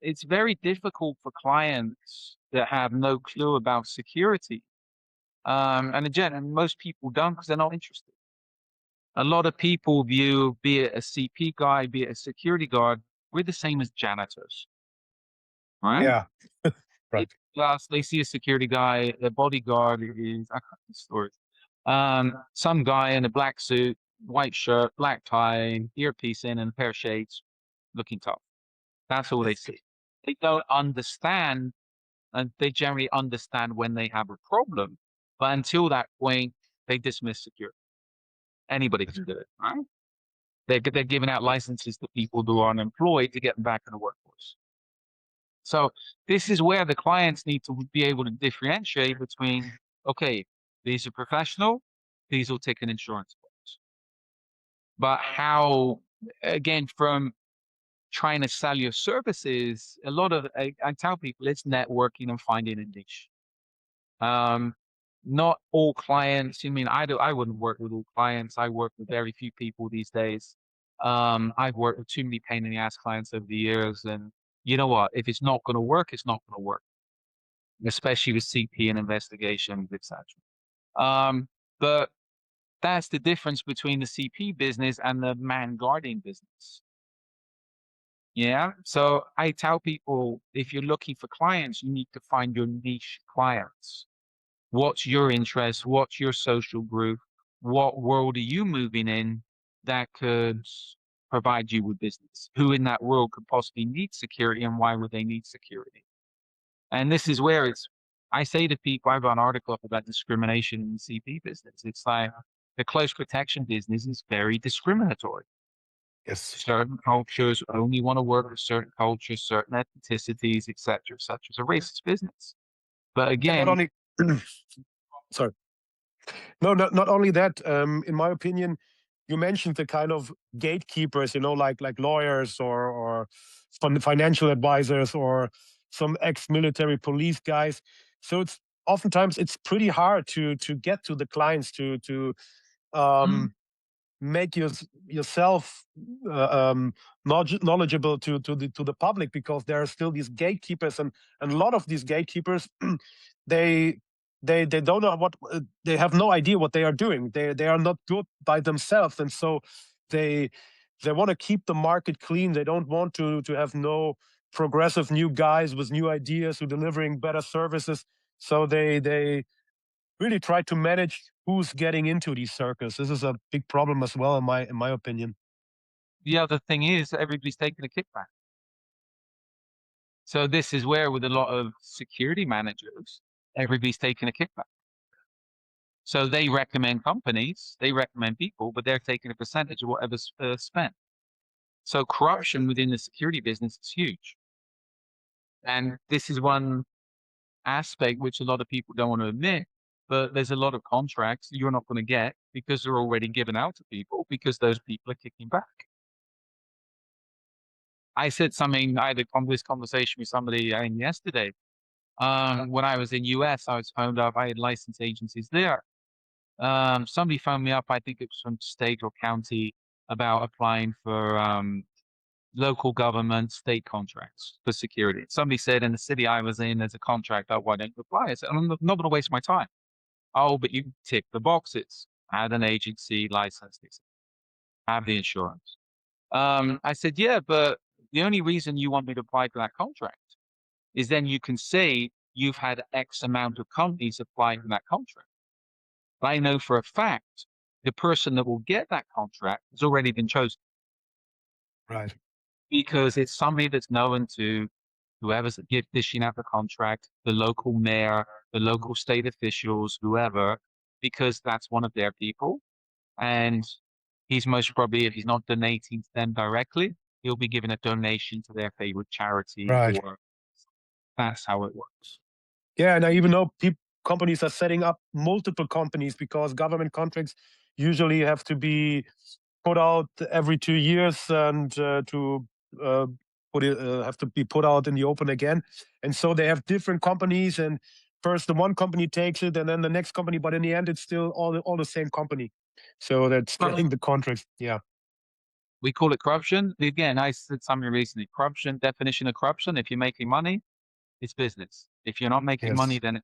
it's very difficult for clients that have no clue about security. And again, and most people don't because they're not interested. A lot of people view, be it a CP guy, be it a security guard, we're the same as janitors, right? Yeah. They, Right. plus, they see a security guy, their bodyguard is, I got this story. Some guy in a black suit, white shirt, black tie, earpiece in, and a pair of shades, looking tough. That's all they see. They don't understand, and they generally understand when they have a problem. But until that point, they dismiss security. Anybody can do it, right? They're giving out licenses to people who are unemployed to get them back in the workforce. So this is where the clients need to be able to differentiate between, okay, these are professional, these will take an insurance policy. But how, again, from trying to sell your services, a lot of, I tell people it's networking and finding a niche. Not all clients, I mean, I wouldn't work with all clients. I work with very few people these days. I've worked with too many pain in the ass clients over the years. And you know what? If it's not going to work, it's not going to work, especially with CP and investigations, etc. But that's the difference between the CP business and the man guarding business. Yeah. So I tell people if you're looking for clients, you need to find your niche clients. What's your interest? What's your social group? What world are you moving in that could provide you with business? Who in that world could possibly need security and why would they need security? And this is where I say to people, I have an article up about discrimination in the CP business. It's like the close protection business is very discriminatory. Yes. Certain cultures only want to work with certain cultures, certain ethnicities, etc., such as a racist business. But And not again, only sorry. No, not only that. In my opinion, you mentioned the kind of gatekeepers, like lawyers or financial advisors or some ex-military police guys. So oftentimes it's pretty hard to get to the clients to mm, make yourself knowledgeable to the public, because there are still these gatekeepers, and a lot of these gatekeepers they they don't know what they have no idea what they are doing. They are not good by themselves, and so they they want to keep the market clean. They don't want to have no progressive new guys with new ideas who delivering better services. So they really try to manage who's getting into these circles. This is a big problem as well, in my opinion. the other thing is everybody's taking a kickback. So this is where with a lot of security managers, everybody's taking a kickback. So they recommend companies, they recommend people, but they're taking a percentage of whatever's spent. So corruption within the security business is huge. And this is one aspect which a lot of people don't want to admit, but there's a lot of contracts you're not going to get because they're already given out to people because those people are kicking back. I said something, I had this conversation with somebody yesterday. When I was in US, I was phoned up, I had licensed agencies there. Somebody phoned me up, I think it was from state or county, about applying for local government state contracts for security. Somebody said in the city I was in, there's a contract, oh, why don't you apply? I said, I'm not going to waste my time. Oh, but you tick the boxes. Add an agency license, have the insurance. I said, yeah, but the only reason you want me to apply for that contract is then you can say you've had X amount of companies applying for that contract. But I know for a fact the person that will get that contract has already been chosen Right. because it's somebody that's known to whoever's dishing out the contract, the local mayor, the local state officials, whoever, because that's one of their people. And he's most probably, if he's not donating to them directly, he'll be giving a donation to their favorite charity, Right. or that's how it works. Yeah, and I even know companies are setting up multiple companies because government contracts usually have to be put out every 2 years and to uh, have to be put out in the open again. And so they have different companies, and first the one company takes it, and then the next company. But in the end, it's still all the same company. So that's getting the contracts. Yeah. We call it corruption. Again, I said something recently. Corruption, definition of corruption, if you're making money, it's business. If you're not making money, Yes. then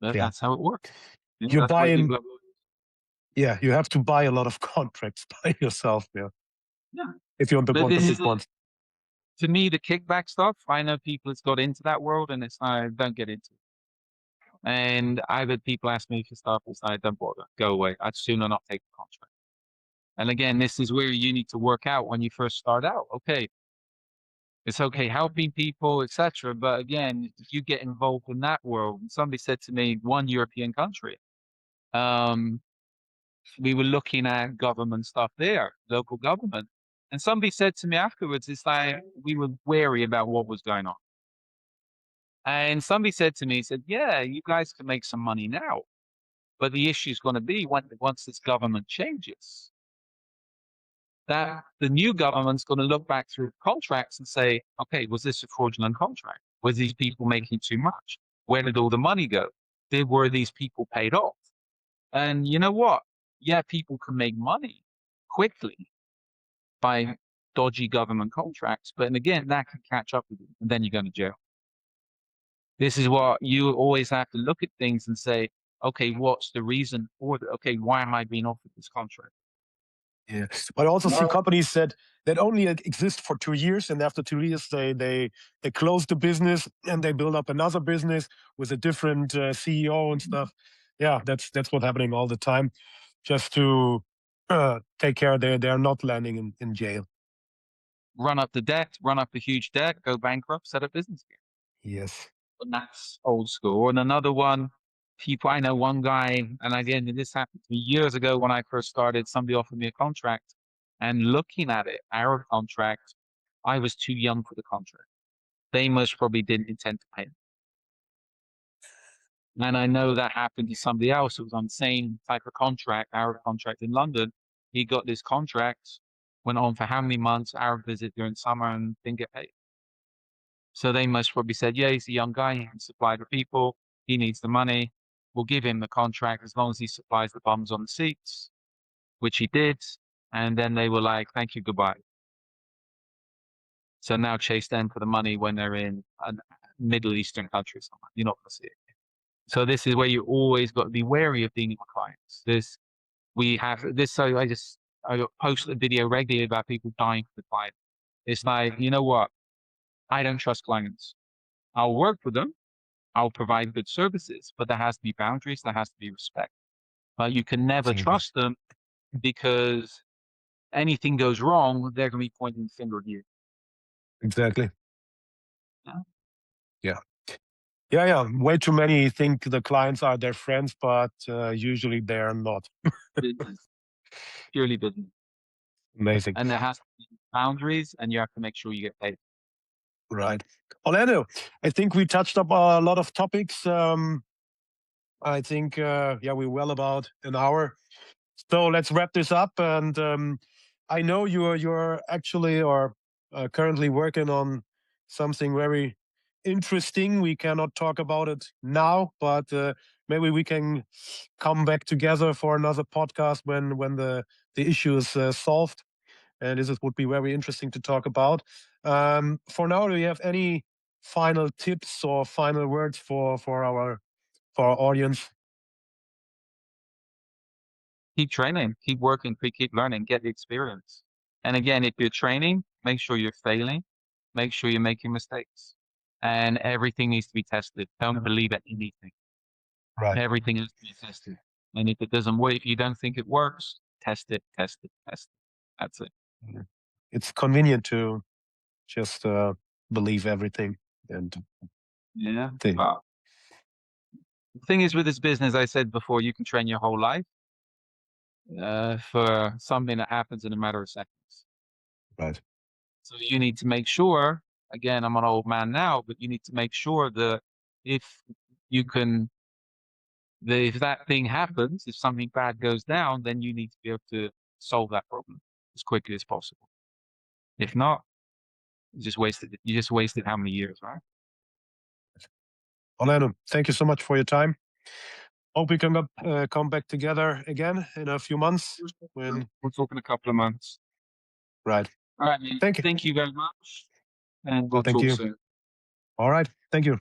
Yeah. that's how it works. You're That's why buying. people Yeah, you have to buy a lot of contracts by yourself. Yeah. yeah. If you want But want the this big is, ones. to me, the kickback stuff. I know people that's got into that world, and it's I don't get into it. And I've had people ask me for stuff, it's like, don't bother, go away. I'd sooner not take the contract. And again, this is where you need to work out when you first start out. Okay, it's okay helping people, etc. But again, if you get involved in that world, somebody said to me, one European country, um, we were looking at government stuff there, local government. And somebody said to me afterwards, it's like we were wary about what was going on. And somebody said to me, he said, yeah, you guys can make some money now. But the issue is going to be once this government changes, that the new government's going to look back through contracts and say, okay, was this a fraudulent contract? Was these people making too much? Where did all the money go? Were these people paid off? And you know what? Yeah, people can make money quickly by dodgy government contracts, but again, that can catch up with you, and then you're going to jail. This is what you always have to look at things and say, okay, what's the reason for it? Okay, why am I being offered this contract? Yeah, but I also see companies that only exist for 2 years, and after 2 years, they close the business and they build up another business with a different CEO and stuff. Yeah, that's what's happening all the time, just to take care they're not landing in jail. Run up the debt, run up a huge debt, go bankrupt, set up business again. Yes. And that's old school. And another one, people, I know one guy, and again, this happened to me years ago when I first started. Somebody offered me a contract, and looking at it, our contract, I was too young for the contract. They most probably didn't intend to pay me. And I know that happened to somebody else who was on the same type of contract, our contract in London. He got this contract, went on for how many months, our visit during summer, and didn't get paid. So they most probably said, yeah, he's a young guy, he can supply the people, he needs the money, we'll give him the contract as long as he supplies the bums on the seats, which he did. And then they were like, thank you, goodbye. So now chase them for the money when they're in a Middle Eastern country somewhere. You're not going to see it. So this is where you always got to be wary of dealing with clients. So I post a video regularly about people dying for the client. It's like, you know what? I don't trust clients. I'll work with them. I'll provide good services, but there has to be boundaries. There has to be respect. But you can never Absolutely. trust them because anything goes wrong, they're going to be pointing the finger at you. Exactly. Yeah. Yeah. Yeah. Way too many think the clients are their friends, but usually they're not. Business, purely business. Amazing. And there has to be boundaries, and you have to make sure you get paid. Right. Orlando, I think we touched up a lot of topics. I think, we're well about an hour. So let's wrap this up. And I know you're actually or currently working on something very interesting. We cannot talk about it now, but maybe we can come back together for another podcast when the issue is solved. And would be very interesting to talk about. For now, do you have any final tips or final words for our audience? Keep training, keep working, keep learning, get the experience. And again, if you're training, make sure you're failing, make sure you're making mistakes. And everything needs to be tested. Don't believe anything. Right. Everything has to be tested. And if it doesn't work, if you don't think it works, test it, test it, test it. That's it. It's convenient to just believe everything and Yeah. think. But the thing is with this business, I said before, you can train your whole life for something that happens in a matter of seconds. Right. So you need to make sure, again, I'm an old man now, but you need to make sure that if you can, if that thing happens, if something bad goes down, then you need to be able to solve that problem as quickly as possible. If not, you just wasted how many years, right? Orlando, thank you so much for your time. Hope we can come back together again in a few months. We'll talk in a couple of months. Right. All right, man. Thank you. Thank you very much. And we'll Thank talk you. soon. All right. Thank you.